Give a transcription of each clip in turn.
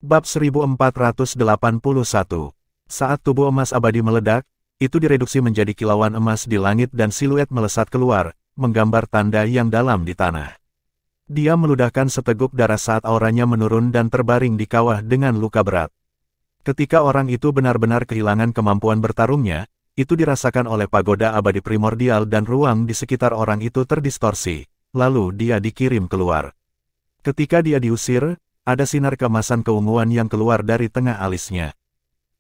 Bab 1481. Saat tubuh emas abadi meledak, itu direduksi menjadi kilauan emas di langit dan siluet melesat keluar, menggambar tanda yang dalam di tanah. Dia meludahkan seteguk darah saat auranya menurun dan terbaring di kawah dengan luka berat. Ketika orang itu benar-benar kehilangan kemampuan bertarungnya, itu dirasakan oleh pagoda abadi primordial dan ruang di sekitar orang itu terdistorsi, lalu dia dikirim keluar. Ketika dia diusir, ada sinar keemasan keunguan yang keluar dari tengah alisnya.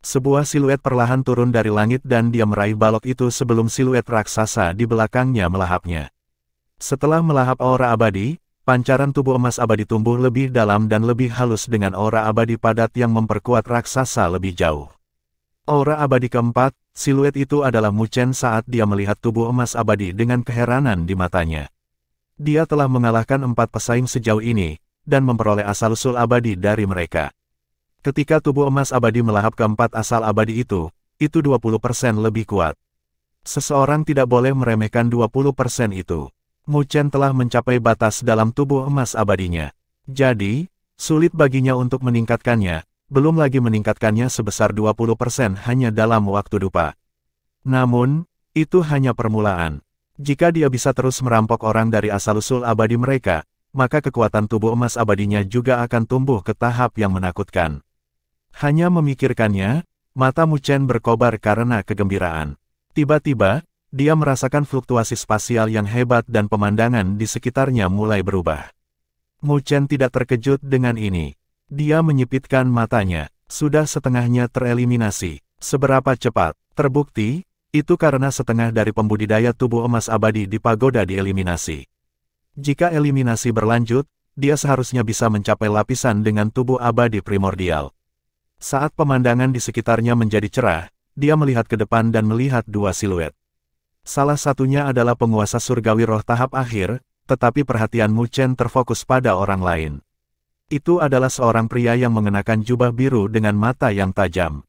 Sebuah siluet perlahan turun dari langit dan dia meraih balok itu sebelum siluet raksasa di belakangnya melahapnya. Setelah melahap aura abadi, pancaran tubuh emas abadi tumbuh lebih dalam dan lebih halus dengan aura abadi padat yang memperkuat raksasa lebih jauh. Aura abadi keempat, siluet itu adalah Mu Chen saat dia melihat tubuh emas abadi dengan keheranan di matanya. Dia telah mengalahkan 4 pesaing sejauh ini, dan memperoleh asal-usul abadi dari mereka. Ketika tubuh emas abadi melahap keempat asal abadi itu 20% lebih kuat. Seseorang tidak boleh meremehkan 20% itu. Mu Chen telah mencapai batas dalam tubuh emas abadinya. Jadi, sulit baginya untuk meningkatkannya, belum lagi meningkatkannya sebesar 20% hanya dalam waktu dupa. Namun, itu hanya permulaan. Jika dia bisa terus merampok orang dari asal-usul abadi mereka, maka kekuatan tubuh emas abadinya juga akan tumbuh ke tahap yang menakutkan. Hanya memikirkannya, mata Mu Chen berkobar karena kegembiraan. Tiba-tiba, dia merasakan fluktuasi spasial yang hebat dan pemandangan di sekitarnya mulai berubah. Mu Chen tidak terkejut dengan ini. Dia menyipitkan matanya, sudah setengahnya tereliminasi. Seberapa cepat? Terbukti, itu karena setengah dari pembudidaya tubuh emas abadi di pagoda dieliminasi. Jika eliminasi berlanjut, dia seharusnya bisa mencapai lapisan dengan tubuh abadi primordial. Saat pemandangan di sekitarnya menjadi cerah, dia melihat ke depan dan melihat 2 siluet. Salah satunya adalah penguasa surgawi roh tahap akhir, tetapi perhatian Mu Chen terfokus pada orang lain. Itu adalah seorang pria yang mengenakan jubah biru dengan mata yang tajam.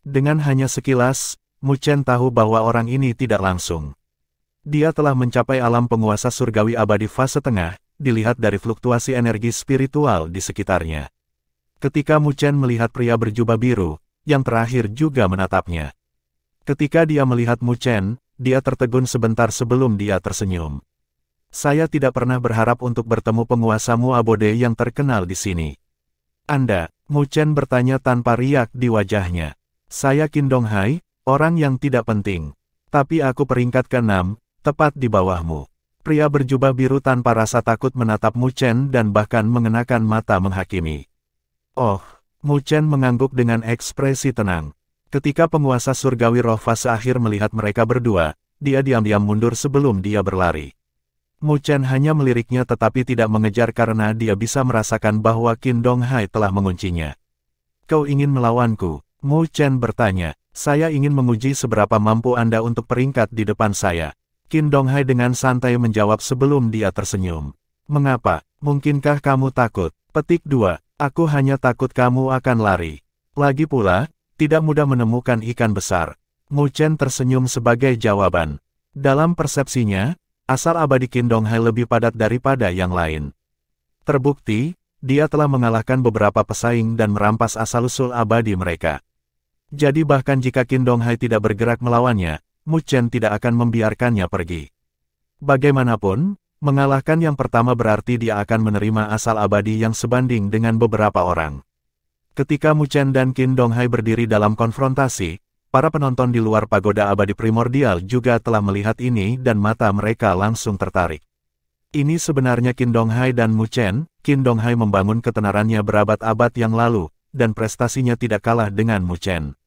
Dengan hanya sekilas, Mu Chen tahu bahwa orang ini tidak langsung. Dia telah mencapai alam penguasa surgawi abadi fase tengah, dilihat dari fluktuasi energi spiritual di sekitarnya. Ketika Mu Chen melihat pria berjubah biru, yang terakhir juga menatapnya. Ketika dia melihat Mu Chen, dia tertegun sebentar sebelum dia tersenyum. Saya tidak pernah berharap untuk bertemu penguasamu abode yang terkenal di sini. Anda, Mu Chen bertanya tanpa riak di wajahnya. Saya Qin Donghai, orang yang tidak penting. Tapi aku peringkat ke-6, tepat di bawahmu. Pria berjubah biru tanpa rasa takut menatap Mu Chen dan bahkan mengenakan mata menghakimi. Oh, Mu Chen mengangguk dengan ekspresi tenang. Ketika penguasa surgawi roh fase akhir melihat mereka berdua, dia diam-diam mundur sebelum dia berlari. Mu Chen hanya meliriknya tetapi tidak mengejar karena dia bisa merasakan bahwa Qin Donghai telah menguncinya. Kau ingin melawanku? Mu Chen bertanya. Saya ingin menguji seberapa mampu Anda untuk peringkat di depan saya. Qin Donghai dengan santai menjawab sebelum dia tersenyum. Mengapa? Mungkinkah kamu takut? Petik 2. Aku hanya takut kamu akan lari. Lagi pula, tidak mudah menemukan ikan besar. Mu Chen tersenyum sebagai jawaban. Dalam persepsinya, asal abadi Qin Donghai lebih padat daripada yang lain. Terbukti, dia telah mengalahkan beberapa pesaing dan merampas asal-usul abadi mereka. Jadi bahkan jika Qin Donghai tidak bergerak melawannya, Mu Chen tidak akan membiarkannya pergi. Bagaimanapun, mengalahkan yang pertama berarti dia akan menerima asal abadi yang sebanding dengan beberapa orang. Ketika Mu Chen dan Qin Donghai berdiri dalam konfrontasi, para penonton di luar pagoda abadi primordial juga telah melihat ini dan mata mereka langsung tertarik. Ini sebenarnya Qin Donghai dan Mu Chen. Qin Donghai membangun ketenarannya berabad-abad yang lalu, dan prestasinya tidak kalah dengan Mu Chen.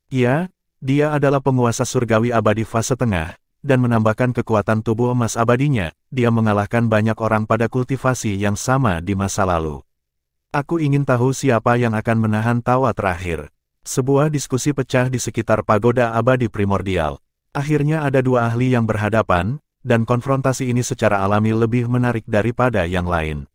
Ya, dia adalah penguasa surgawi abadi fase tengah, dan menambahkan kekuatan tubuh emas abadinya, dia mengalahkan banyak orang pada kultivasi yang sama di masa lalu. Aku ingin tahu siapa yang akan menahan tawa terakhir. Sebuah diskusi pecah di sekitar pagoda abadi primordial. Akhirnya ada 2 ahli yang berhadapan, dan konfrontasi ini secara alami lebih menarik daripada yang lain.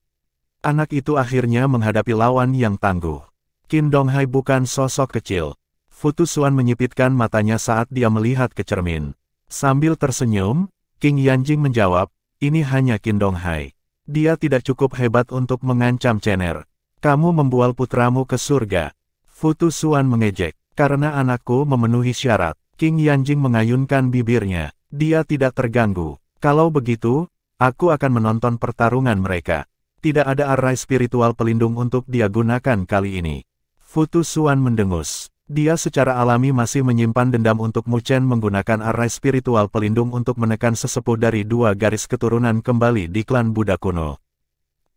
Anak itu akhirnya menghadapi lawan yang tangguh. Qin Donghai bukan sosok kecil. Fu Tusuan menyipitkan matanya saat dia melihat ke cermin. Sambil tersenyum, King Yanjing menjawab, ini hanya Qin Donghai. Dia tidak cukup hebat untuk mengancam Cener. Kamu membual putramu ke surga. Futu Xuan mengejek. Karena anakku memenuhi syarat. King Yanjing mengayunkan bibirnya. Dia tidak terganggu. Kalau begitu, aku akan menonton pertarungan mereka. Tidak ada arai spiritual pelindung untuk dia gunakan kali ini. Futu Xuan mendengus. Dia secara alami masih menyimpan dendam untuk Mu Chen menggunakan arai spiritual pelindung untuk menekan sesepuh dari dua garis keturunan kembali di klan Buddha kuno.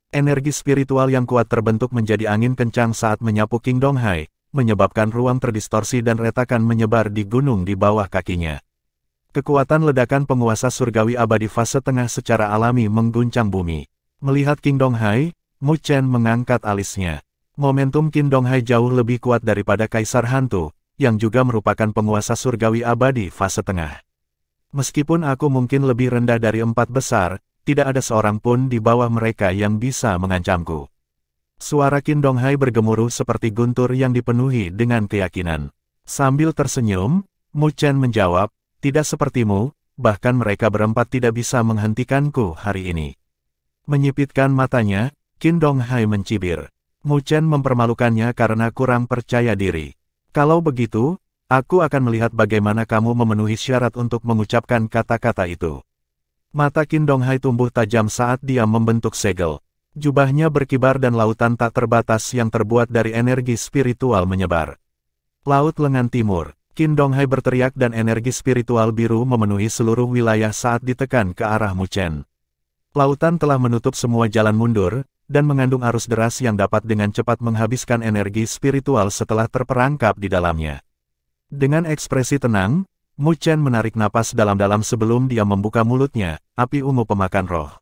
Energi spiritual yang kuat terbentuk menjadi angin kencang saat menyapu King Donghai, menyebabkan ruang terdistorsi dan retakan menyebar di gunung di bawah kakinya. Kekuatan ledakan penguasa surgawi abadi fase tengah secara alami mengguncang bumi. Melihat King Donghai, Mu Chen mengangkat alisnya. Momentum King Donghai jauh lebih kuat daripada Kaisar Hantu, yang juga merupakan penguasa surgawi abadi fase tengah. Meskipun aku mungkin lebih rendah dari 4 besar, tidak ada seorang pun di bawah mereka yang bisa mengancamku. Suara King Donghai bergemuruh seperti guntur yang dipenuhi dengan keyakinan. Sambil tersenyum, Mu Chen menjawab, tidak sepertimu, bahkan mereka berempat tidak bisa menghentikanku hari ini. Menyipitkan matanya, King Donghai mencibir. Mu Chen mempermalukannya karena kurang percaya diri. Kalau begitu, aku akan melihat bagaimana kamu memenuhi syarat untuk mengucapkan kata-kata itu. Mata King Donghai tumbuh tajam saat dia membentuk segel. Jubahnya berkibar dan lautan tak terbatas yang terbuat dari energi spiritual menyebar. Laut Lengan Timur. King Donghai berteriak dan energi spiritual biru memenuhi seluruh wilayah saat ditekan ke arah Mu Chen. Lautan telah menutup semua jalan mundur, dan mengandung arus deras yang dapat dengan cepat menghabiskan energi spiritual setelah terperangkap di dalamnya. Dengan ekspresi tenang, Mu Chen menarik napas dalam-dalam sebelum dia membuka mulutnya, api ungu pemakan roh.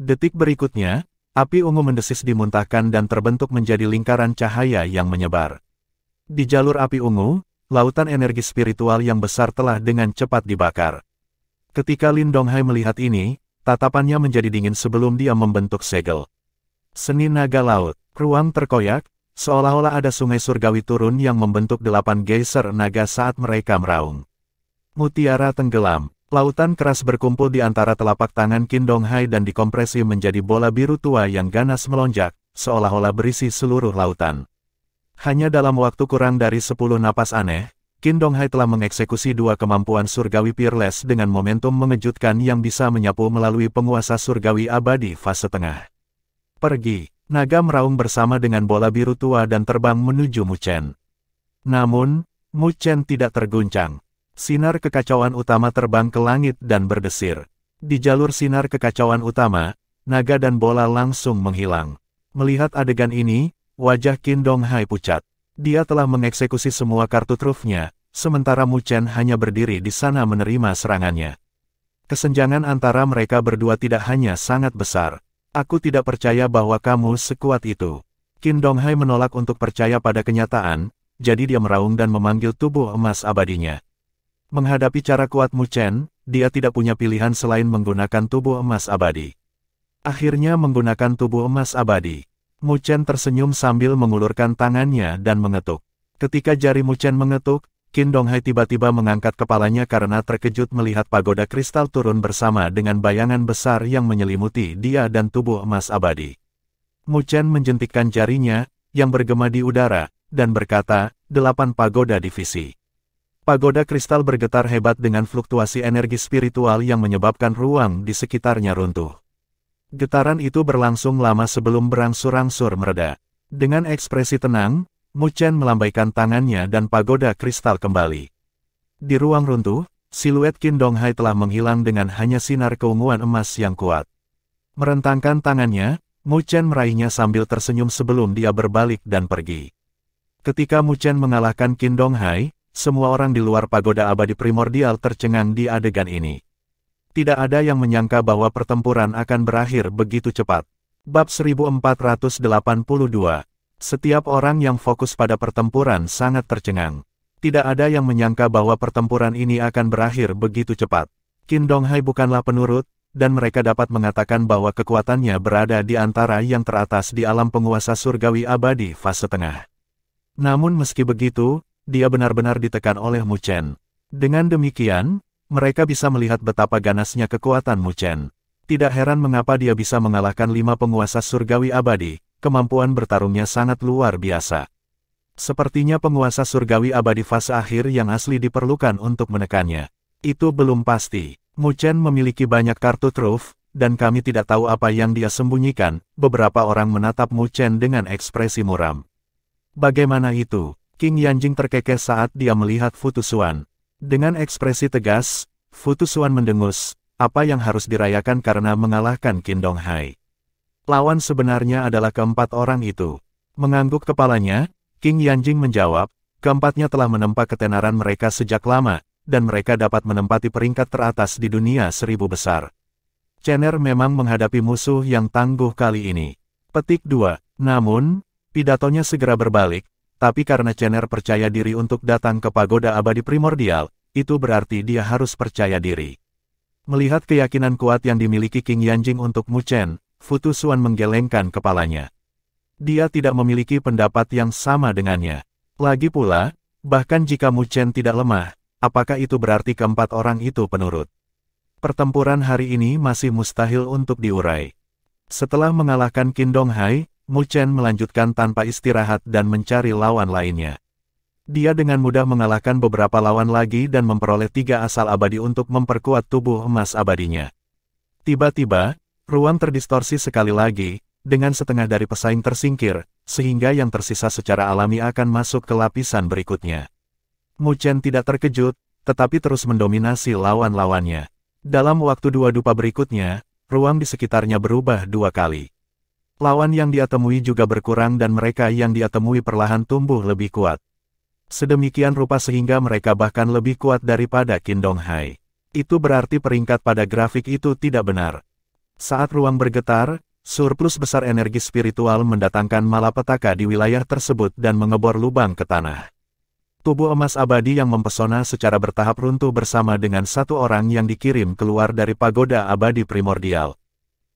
Detik berikutnya, api ungu mendesis dimuntahkan dan terbentuk menjadi lingkaran cahaya yang menyebar. Di jalur api ungu, lautan energi spiritual yang besar telah dengan cepat dibakar. Ketika Lin Donghai melihat ini, tatapannya menjadi dingin sebelum dia membentuk segel. Seni naga laut, ruang terkoyak, seolah-olah ada sungai surgawi turun yang membentuk 8 geyser naga saat mereka meraung. Mutiara tenggelam, lautan keras berkumpul di antara telapak tangan King Donghai dan dikompresi menjadi bola biru tua yang ganas melonjak, seolah-olah berisi seluruh lautan. Hanya dalam waktu kurang dari 10 napas aneh, King Donghai telah mengeksekusi 2 kemampuan surgawi peerless dengan momentum mengejutkan yang bisa menyapu melalui penguasa surgawi abadi fase tengah. Pergi, naga meraung bersama dengan bola biru tua dan terbang menuju Mu Chen. Namun, Mu Chen tidak terguncang. Sinar kekacauan utama terbang ke langit dan berdesir. Di jalur sinar kekacauan utama, naga dan bola langsung menghilang. Melihat adegan ini, wajah King Donghai pucat. Dia telah mengeksekusi semua kartu trufnya, sementara Mu Chen hanya berdiri di sana menerima serangannya. Kesenjangan antara mereka berdua tidak hanya sangat besar. Aku tidak percaya bahwa kamu sekuat itu. King Donghai menolak untuk percaya pada kenyataan, jadi dia meraung dan memanggil tubuh emas abadinya. Menghadapi cara kuat Mu Chen, dia tidak punya pilihan selain menggunakan tubuh emas abadi. Akhirnya menggunakan tubuh emas abadi. Mu Chen tersenyum sambil mengulurkan tangannya dan mengetuk. Ketika jari Mu Chen mengetuk, King Donghai tiba-tiba mengangkat kepalanya karena terkejut melihat pagoda kristal turun bersama dengan bayangan besar yang menyelimuti dia dan tubuh emas abadi. Mu Chen menjentikkan jarinya, yang bergema di udara, dan berkata, 8 pagoda divisi. Pagoda kristal bergetar hebat dengan fluktuasi energi spiritual yang menyebabkan ruang di sekitarnya runtuh. Getaran itu berlangsung lama sebelum berangsur-angsur mereda. Dengan ekspresi tenang, Mu Chen melambaikan tangannya dan pagoda kristal kembali. Di ruang runtuh, siluet King Donghai telah menghilang dengan hanya sinar keunguan emas yang kuat. Merentangkan tangannya, Mu Chen meraihnya sambil tersenyum sebelum dia berbalik dan pergi. Ketika Mu Chen mengalahkan King Donghai, semua orang di luar pagoda abadi primordial tercengang di adegan ini. Tidak ada yang menyangka bahwa pertempuran akan berakhir begitu cepat. Bab 1482. Setiap orang yang fokus pada pertempuran sangat tercengang. Tidak ada yang menyangka bahwa pertempuran ini akan berakhir begitu cepat. King Donghai bukanlah penurut, dan mereka dapat mengatakan bahwa kekuatannya berada di antara yang teratas di alam penguasa surgawi abadi fase tengah. Namun meski begitu, dia benar-benar ditekan oleh Mu Chen. Dengan demikian, mereka bisa melihat betapa ganasnya kekuatan Mu Chen. Tidak heran mengapa dia bisa mengalahkan 5 penguasa surgawi abadi, kemampuan bertarungnya sangat luar biasa. Sepertinya penguasa surgawi abadi fase akhir yang asli diperlukan untuk menekannya. Itu belum pasti. Mu Chen memiliki banyak kartu truf, dan kami tidak tahu apa yang dia sembunyikan. Beberapa orang menatap Mu Chen dengan ekspresi muram. Bagaimana itu? King Yanjing terkekeh saat dia melihat Fu Tusuan. Dengan ekspresi tegas, Fu Tusuan mendengus, apa yang harus dirayakan karena mengalahkan Qin Donghai. Lawan sebenarnya adalah keempat orang itu. Mengangguk kepalanya, King Yanjing menjawab, keempatnya telah menempa ketenaran mereka sejak lama, dan mereka dapat menempati peringkat teratas di dunia 1000 besar. Chener memang menghadapi musuh yang tangguh kali ini. Petik 2. Namun, pidatonya segera berbalik, tapi karena Chener percaya diri untuk datang ke pagoda abadi primordial, itu berarti dia harus percaya diri. Melihat keyakinan kuat yang dimiliki King Yanjing untuk Mu Chen, Fu Tusuan menggelengkan kepalanya. Dia tidak memiliki pendapat yang sama dengannya. Lagi pula, bahkan jika Mu Chen tidak lemah, apakah itu berarti keempat orang itu penurut? Pertempuran hari ini masih mustahil untuk diurai. Setelah mengalahkan Qin Donghai, Mu Chen melanjutkan tanpa istirahat dan mencari lawan lainnya. Dia dengan mudah mengalahkan beberapa lawan lagi dan memperoleh 3 asal abadi untuk memperkuat tubuh emas abadinya. Tiba-tiba, ruang terdistorsi sekali lagi, dengan setengah dari pesaing tersingkir, sehingga yang tersisa secara alami akan masuk ke lapisan berikutnya. Mu Chen tidak terkejut, tetapi terus mendominasi lawan-lawannya. Dalam waktu 2 dupa berikutnya, ruang di sekitarnya berubah 2 kali. Lawan yang dia temui juga berkurang dan mereka yang dia temui perlahan tumbuh lebih kuat. Sedemikian rupa sehingga mereka bahkan lebih kuat daripada Qin Donghai. Itu berarti peringkat pada grafik itu tidak benar. Saat ruang bergetar, surplus besar energi spiritual mendatangkan malapetaka di wilayah tersebut dan mengebor lubang ke tanah. Tubuh emas abadi yang mempesona secara bertahap runtuh bersama dengan 1 orang yang dikirim keluar dari pagoda abadi primordial.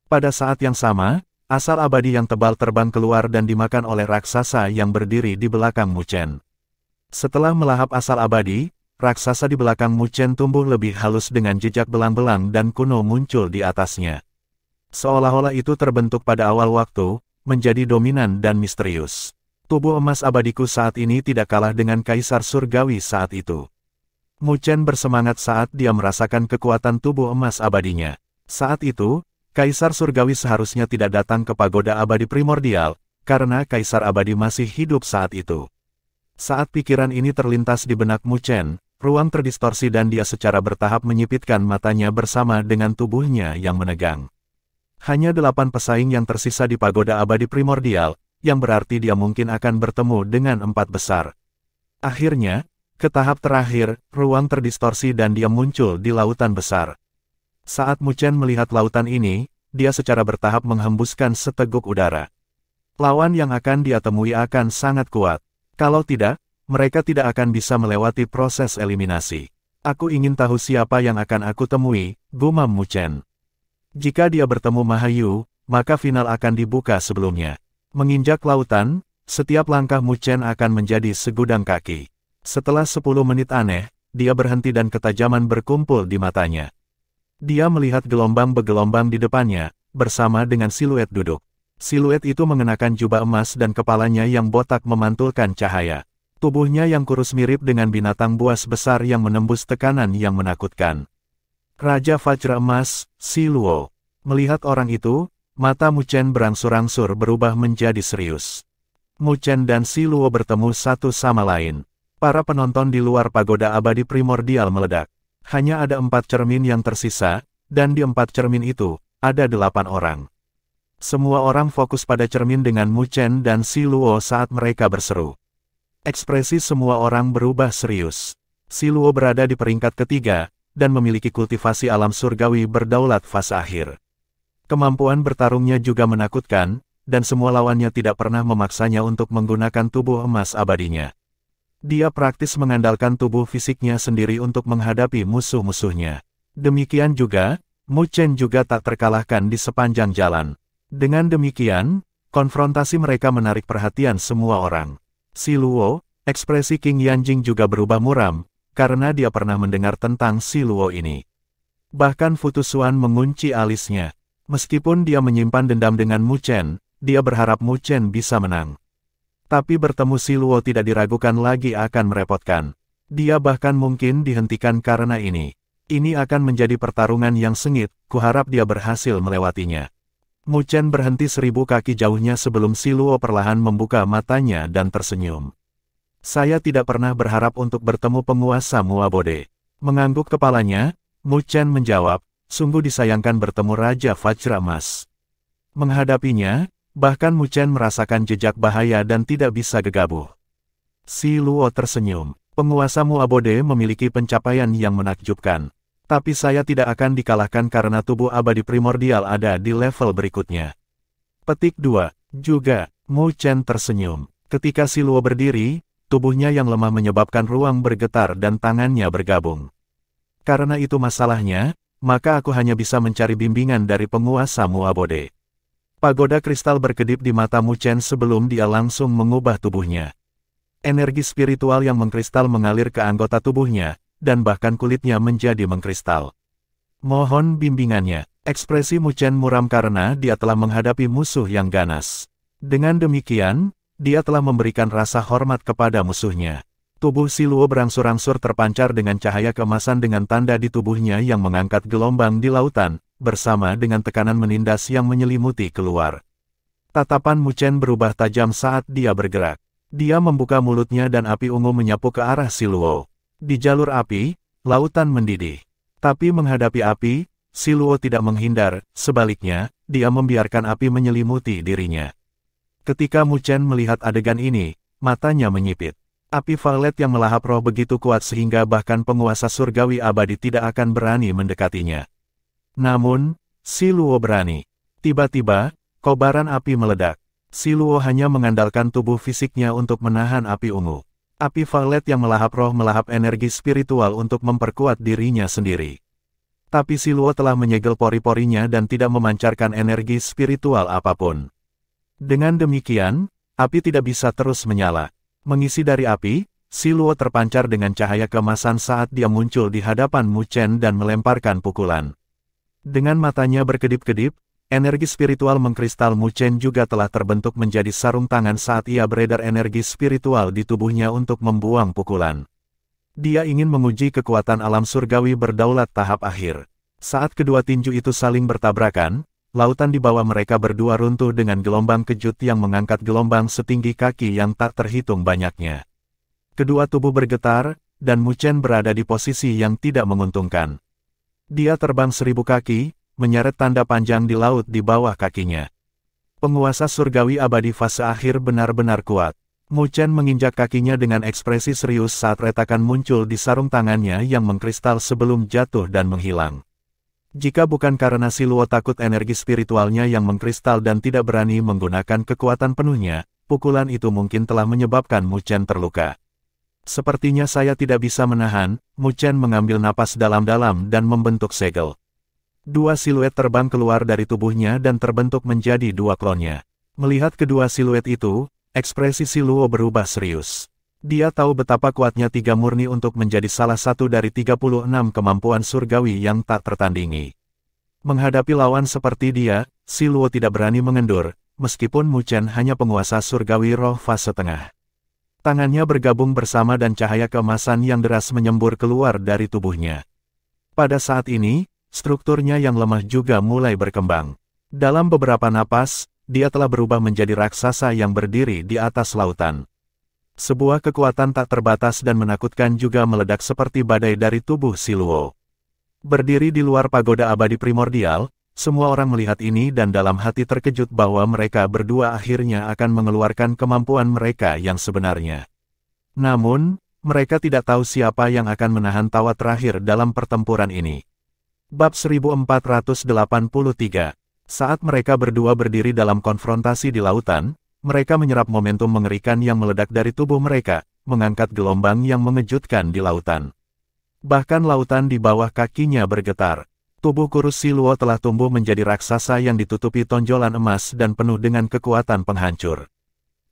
Pada saat yang sama, asal abadi yang tebal terbang keluar dan dimakan oleh raksasa yang berdiri di belakang Mu Chen. Setelah melahap asal abadi, raksasa di belakang Mu Chen tumbuh lebih halus dengan jejak belang-belang dan kuno muncul di atasnya. Seolah-olah itu terbentuk pada awal waktu, menjadi dominan dan misterius. Tubuh emas abadiku saat ini tidak kalah dengan kaisar surgawi saat itu. Mu Chen bersemangat saat dia merasakan kekuatan tubuh emas abadinya. Saat itu, kaisar surgawi seharusnya tidak datang ke pagoda abadi primordial, karena kaisar abadi masih hidup saat itu. Saat pikiran ini terlintas di benak Mu Chen, ruang terdistorsi dan dia secara bertahap menyipitkan matanya bersama dengan tubuhnya yang menegang. Hanya 8 pesaing yang tersisa di pagoda abadi primordial, yang berarti dia mungkin akan bertemu dengan 4 besar. Akhirnya, ke tahap terakhir, ruang terdistorsi dan dia muncul di lautan besar. Saat Mu Chen melihat lautan ini, dia secara bertahap menghembuskan seteguk udara. Lawan yang akan dia temui akan sangat kuat. Kalau tidak, mereka tidak akan bisa melewati proses eliminasi. Aku ingin tahu siapa yang akan aku temui, gumam Mu Chen. Jika dia bertemu Mahayu, maka final akan dibuka sebelumnya. Menginjak lautan, setiap langkah Mu Chen akan menjadi segudang kaki. Setelah 10 menit aneh, dia berhenti dan ketajaman berkumpul di matanya. Dia melihat gelombang bergelombang di depannya, bersama dengan siluet duduk. Siluet itu mengenakan jubah emas dan kepalanya yang botak memantulkan cahaya. Tubuhnya yang kurus mirip dengan binatang buas besar yang menembus tekanan yang menakutkan. Raja Vajra Emas, Si Luo. Melihat orang itu, mata Mu Chen berangsur-angsur berubah menjadi serius. Mu Chen dan Si Luo bertemu satu sama lain. Para penonton di luar pagoda abadi primordial meledak. Hanya ada 4 cermin yang tersisa, dan di 4 cermin itu, ada 8 orang. Semua orang fokus pada cermin dengan Mu Chen dan Si Luo saat mereka berseru. Ekspresi semua orang berubah serius. Si Luo berada di peringkat ketiga, dan memiliki kultivasi alam surgawi berdaulat fase akhir. Kemampuan bertarungnya juga menakutkan, dan semua lawannya tidak pernah memaksanya untuk menggunakan tubuh emas abadinya. Dia praktis mengandalkan tubuh fisiknya sendiri untuk menghadapi musuh-musuhnya. Demikian juga, Mu Chen juga tak terkalahkan di sepanjang jalan. Dengan demikian, konfrontasi mereka menarik perhatian semua orang. Si Luo, ekspresi King Yanjing juga berubah muram, karena dia pernah mendengar tentang Si Luo ini. Bahkan Fu Tusuan mengunci alisnya. Meskipun dia menyimpan dendam dengan Mu Chen, dia berharap Mu Chen bisa menang. Tapi bertemu Si Luo tidak diragukan lagi akan merepotkan. Dia bahkan mungkin dihentikan karena ini. Ini akan menjadi pertarungan yang sengit, kuharap dia berhasil melewatinya. Mu Chen berhenti 1000 kaki jauhnya sebelum Si Luo perlahan membuka matanya dan tersenyum. Saya tidak pernah berharap untuk bertemu penguasa Muabode. Mengangguk kepalanya, Mu Chen menjawab, sungguh disayangkan bertemu Raja Vajra Emas. Menghadapinya, bahkan Mu Chen merasakan jejak bahaya dan tidak bisa gegabah. Si Luo tersenyum. Penguasa Muabode memiliki pencapaian yang menakjubkan. Tapi saya tidak akan dikalahkan karena tubuh abadi primordial ada di level berikutnya. Petik 2. Juga, Mu Chen tersenyum. Ketika Si Luo berdiri, tubuhnya yang lemah menyebabkan ruang bergetar dan tangannya bergabung. Karena itu masalahnya, maka aku hanya bisa mencari bimbingan dari penguasa Muabode. Pagoda kristal berkedip di mata Mu Chen sebelum dia langsung mengubah tubuhnya. Energi spiritual yang mengkristal mengalir ke anggota tubuhnya, dan bahkan kulitnya menjadi mengkristal. Mohon bimbingannya. Ekspresi Mu Chen muram karena dia telah menghadapi musuh yang ganas. Dengan demikian, dia telah memberikan rasa hormat kepada musuhnya. Tubuh Si Luo berangsur-angsur terpancar dengan cahaya keemasan dengan tanda di tubuhnya yang mengangkat gelombang di lautan, bersama dengan tekanan menindas yang menyelimuti keluar. Tatapan Mu Chen berubah tajam saat dia bergerak. Dia membuka mulutnya dan api ungu menyapu ke arah Si Luo. Di jalur api, lautan mendidih. Tapi menghadapi api, Si Luo tidak menghindar, sebaliknya, dia membiarkan api menyelimuti dirinya. Ketika Mu Chen melihat adegan ini, matanya menyipit. Api violet yang melahap roh begitu kuat sehingga bahkan penguasa surgawi abadi tidak akan berani mendekatinya. Namun, Si Luo berani. Tiba-tiba, kobaran api meledak. Si Luo hanya mengandalkan tubuh fisiknya untuk menahan api ungu. Api violet yang melahap roh melahap energi spiritual untuk memperkuat dirinya sendiri. Tapi Si Luo telah menyegel pori-porinya dan tidak memancarkan energi spiritual apapun. Dengan demikian, api tidak bisa terus menyala. Mengisi dari api, Si Luo terpancar dengan cahaya keemasan saat dia muncul di hadapan Mu Chen dan melemparkan pukulan. Dengan matanya berkedip-kedip, energi spiritual mengkristal Mu Chen juga telah terbentuk menjadi sarung tangan saat ia beredar energi spiritual di tubuhnya untuk membuang pukulan. Dia ingin menguji kekuatan alam surgawi berdaulat tahap akhir. Saat kedua tinju itu saling bertabrakan, lautan di bawah mereka berdua runtuh dengan gelombang kejut yang mengangkat gelombang setinggi kaki yang tak terhitung banyaknya. Kedua tubuh bergetar, dan Mu Chen berada di posisi yang tidak menguntungkan. Dia terbang 1000 kaki, menyeret tanda panjang di laut di bawah kakinya. Penguasa surgawi abadi fase akhir benar-benar kuat. Mu Chen menginjak kakinya dengan ekspresi serius saat retakan muncul di sarung tangannya yang mengkristal sebelum jatuh dan menghilang. Jika bukan karena Si Luo takut energi spiritualnya yang mengkristal dan tidak berani menggunakan kekuatan penuhnya, pukulan itu mungkin telah menyebabkan Mu Chen terluka. Sepertinya saya tidak bisa menahan, Mu Chen mengambil napas dalam-dalam dan membentuk segel. Dua siluet terbang keluar dari tubuhnya dan terbentuk menjadi dua klonnya. Melihat kedua siluet itu, ekspresi Si Luo berubah serius. Dia tahu betapa kuatnya tiga murni untuk menjadi salah satu dari 36 kemampuan surgawi yang tak tertandingi. Menghadapi lawan seperti dia, Si Luo tidak berani mengendur, meskipun Mu Chen hanya penguasa surgawi roh fase tengah. Tangannya bergabung bersama dan cahaya keemasan yang deras menyembur keluar dari tubuhnya. Pada saat ini, strukturnya yang lemah juga mulai berkembang. Dalam beberapa napas, dia telah berubah menjadi raksasa yang berdiri di atas lautan. Sebuah kekuatan tak terbatas dan menakutkan juga meledak seperti badai dari tubuh Si Luo. Berdiri di luar pagoda abadi primordial, semua orang melihat ini dan dalam hati terkejut bahwa mereka berdua akhirnya akan mengeluarkan kemampuan mereka yang sebenarnya. Namun, mereka tidak tahu siapa yang akan menahan tawa terakhir dalam pertempuran ini. Bab 1483. Saat mereka berdua berdiri dalam konfrontasi di lautan, mereka menyerap momentum mengerikan yang meledak dari tubuh mereka, mengangkat gelombang yang mengejutkan di lautan. Bahkan lautan di bawah kakinya bergetar. Tubuh kurus Si Luo telah tumbuh menjadi raksasa yang ditutupi tonjolan emas dan penuh dengan kekuatan penghancur.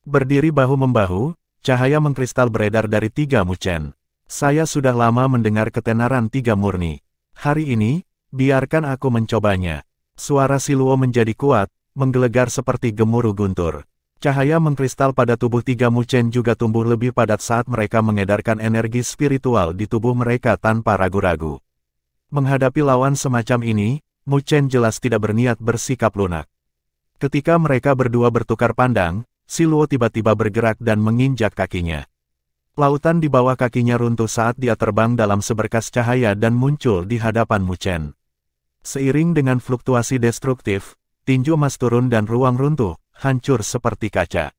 Berdiri bahu-membahu, cahaya mengkristal beredar dari tiga Mu Chen. Saya sudah lama mendengar ketenaran tiga murni. Hari ini, biarkan aku mencobanya. Suara Si Luo menjadi kuat, menggelegar seperti gemuruh guntur. Cahaya mengkristal pada tubuh tiga Mu Chen juga tumbuh lebih padat saat mereka mengedarkan energi spiritual di tubuh mereka tanpa ragu-ragu. Menghadapi lawan semacam ini, Mu Chen jelas tidak berniat bersikap lunak. Ketika mereka berdua bertukar pandang, Si Luo tiba-tiba bergerak dan menginjak kakinya. Lautan di bawah kakinya runtuh saat dia terbang dalam seberkas cahaya dan muncul di hadapan Mu Chen. Seiring dengan fluktuasi destruktif, tinju emas turun dan ruang runtuh, hancur seperti kaca.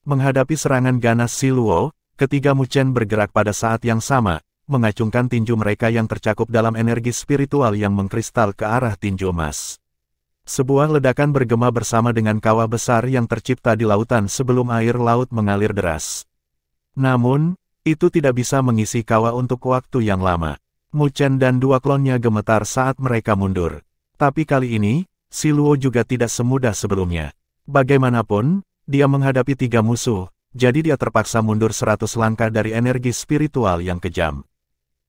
Menghadapi serangan ganas Si Luo, ketiga Mu Chen bergerak pada saat yang sama, mengacungkan tinju mereka yang tercakup dalam energi spiritual yang mengkristal ke arah tinju emas. Sebuah ledakan bergema bersama dengan kawah besar yang tercipta di lautan sebelum air laut mengalir deras. Namun, itu tidak bisa mengisi kawah untuk waktu yang lama. Mu Chen dan dua klonnya gemetar saat mereka mundur. Tapi kali ini, Si Luo juga tidak semudah sebelumnya. Bagaimanapun, dia menghadapi tiga musuh, jadi dia terpaksa mundur 100 langkah dari energi spiritual yang kejam.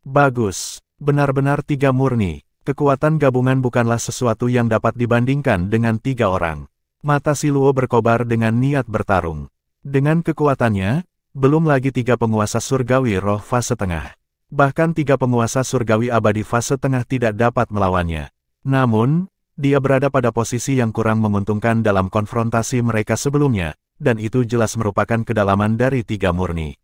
Bagus, benar-benar tiga murni. Kekuatan gabungan bukanlah sesuatu yang dapat dibandingkan dengan tiga orang. Mata Si Luo berkobar dengan niat bertarung. Dengan kekuatannya, belum lagi tiga penguasa surgawi roh fase tengah. Bahkan tiga penguasa surgawi abadi fase tengah tidak dapat melawannya. Namun, dia berada pada posisi yang kurang menguntungkan dalam konfrontasi mereka sebelumnya, dan itu jelas merupakan kedalaman dari tiga murni.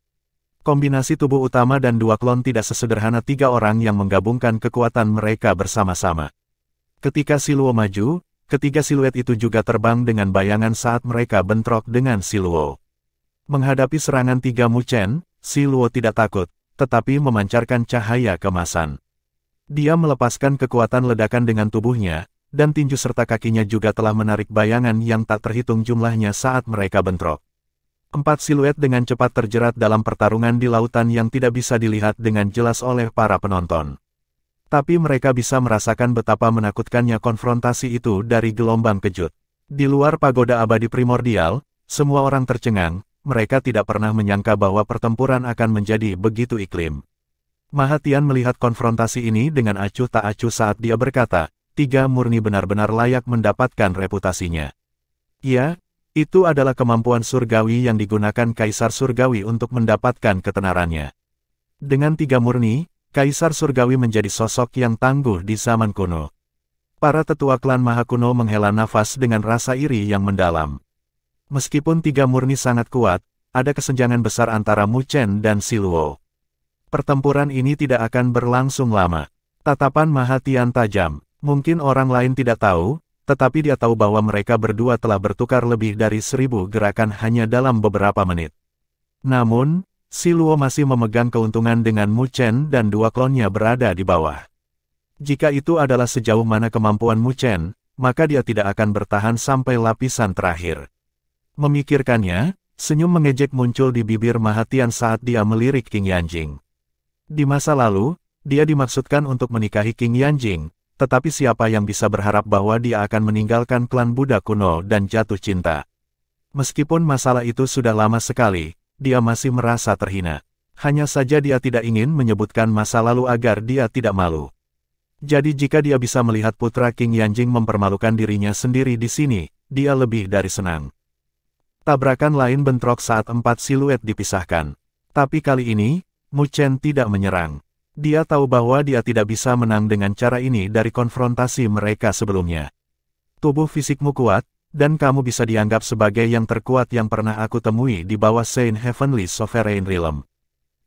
Kombinasi tubuh utama dan dua klon tidak sesederhana tiga orang yang menggabungkan kekuatan mereka bersama-sama. Ketika Si Luo maju, ketiga siluet itu juga terbang dengan bayangan saat mereka bentrok dengan Si Luo. Menghadapi serangan tiga Mu Chen, Si Luo tidak takut, tetapi memancarkan cahaya kemasan. Dia melepaskan kekuatan ledakan dengan tubuhnya, dan tinju serta kakinya juga telah menarik bayangan yang tak terhitung jumlahnya saat mereka bentrok. 4 siluet dengan cepat terjerat dalam pertarungan di lautan yang tidak bisa dilihat dengan jelas oleh para penonton. Tapi mereka bisa merasakan betapa menakutkannya konfrontasi itu dari gelombang kejut. Di luar pagoda abadi primordial, semua orang tercengang, mereka tidak pernah menyangka bahwa pertempuran akan menjadi begitu iklim. Mahatian melihat konfrontasi ini dengan acuh tak acuh saat dia berkata, tiga murni benar-benar layak mendapatkan reputasinya. Ya, itu adalah kemampuan surgawi yang digunakan Kaisar Surgawi untuk mendapatkan ketenarannya. Dengan tiga murni, Kaisar Surgawi menjadi sosok yang tangguh di zaman kuno. Para tetua klan Maha Kuno menghela nafas dengan rasa iri yang mendalam. Meskipun tiga murni sangat kuat, ada kesenjangan besar antara Mu Chen dan Si Luo. Pertempuran ini tidak akan berlangsung lama. Tatapan Mahatian tajam. Mungkin orang lain tidak tahu, tetapi dia tahu bahwa mereka berdua telah bertukar lebih dari 1000 gerakan hanya dalam beberapa menit. Namun, Si Luo masih memegang keuntungan dengan Mu Chen dan dua klonnya berada di bawah. Jika itu adalah sejauh mana kemampuan Mu Chen, maka dia tidak akan bertahan sampai lapisan terakhir. Memikirkannya, senyum mengejek muncul di bibir Mahatian saat dia melirik King Yanjing. Di masa lalu, dia dimaksudkan untuk menikahi King Yanjing, tetapi siapa yang bisa berharap bahwa dia akan meninggalkan klan Buddha kuno dan jatuh cinta? Meskipun masalah itu sudah lama sekali, dia masih merasa terhina. Hanya saja dia tidak ingin menyebutkan masa lalu agar dia tidak malu. Jadi jika dia bisa melihat putra King Yanjing mempermalukan dirinya sendiri di sini, dia lebih dari senang. Tabrakan lain bentrok saat 4 siluet dipisahkan. Tapi kali ini, Mu Chen tidak menyerang. Dia tahu bahwa dia tidak bisa menang dengan cara ini dari konfrontasi mereka sebelumnya. Tubuh fisikmu kuat, dan kamu bisa dianggap sebagai yang terkuat yang pernah aku temui di bawah Saint Heavenly Sovereign Realm.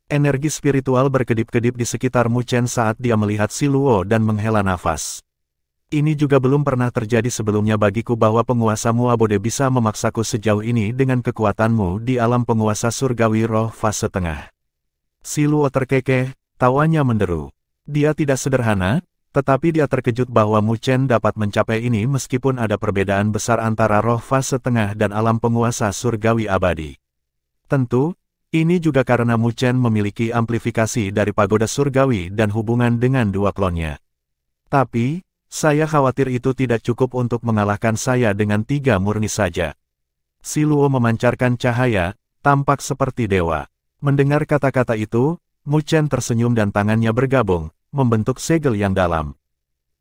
Energi spiritual berkedip-kedip di sekitar Mu Chen saat dia melihat Si Luo dan menghela nafas. Ini juga belum pernah terjadi sebelumnya bagiku bahwa penguasa Muabode bisa memaksaku sejauh ini dengan kekuatanmu di alam penguasa surgawi roh fase tengah. Si Luo terkekeh. Tawanya menderu. Dia tidak sederhana, tetapi dia terkejut bahwa Mu Chen dapat mencapai ini meskipun ada perbedaan besar antara roh fase tengah dan alam penguasa surgawi abadi. Tentu, ini juga karena Mu Chen memiliki amplifikasi dari pagoda surgawi dan hubungan dengan dua klonnya. Tapi, saya khawatir itu tidak cukup untuk mengalahkan saya dengan tiga murni saja. Si Luo memancarkan cahaya, tampak seperti dewa. Mendengar kata-kata itu, Mu Chen tersenyum dan tangannya bergabung, membentuk segel yang dalam.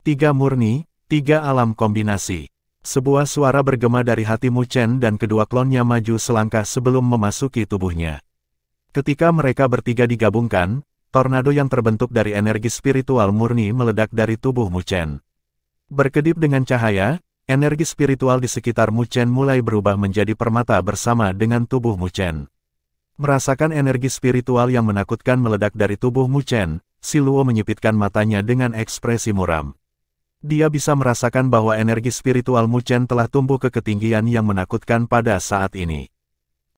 Tiga murni, tiga alam kombinasi. Sebuah suara bergema dari hati Mu Chen dan kedua klonnya maju selangkah sebelum memasuki tubuhnya. Ketika mereka bertiga digabungkan, tornado yang terbentuk dari energi spiritual murni meledak dari tubuh Mu Chen. Berkedip dengan cahaya, energi spiritual di sekitar Mu Chen mulai berubah menjadi permata bersama dengan tubuh Mu Chen. Merasakan energi spiritual yang menakutkan meledak dari tubuh Mu Chen, Si Luo menyipitkan matanya dengan ekspresi muram. Dia bisa merasakan bahwa energi spiritual Mu Chen telah tumbuh ke ketinggian yang menakutkan pada saat ini.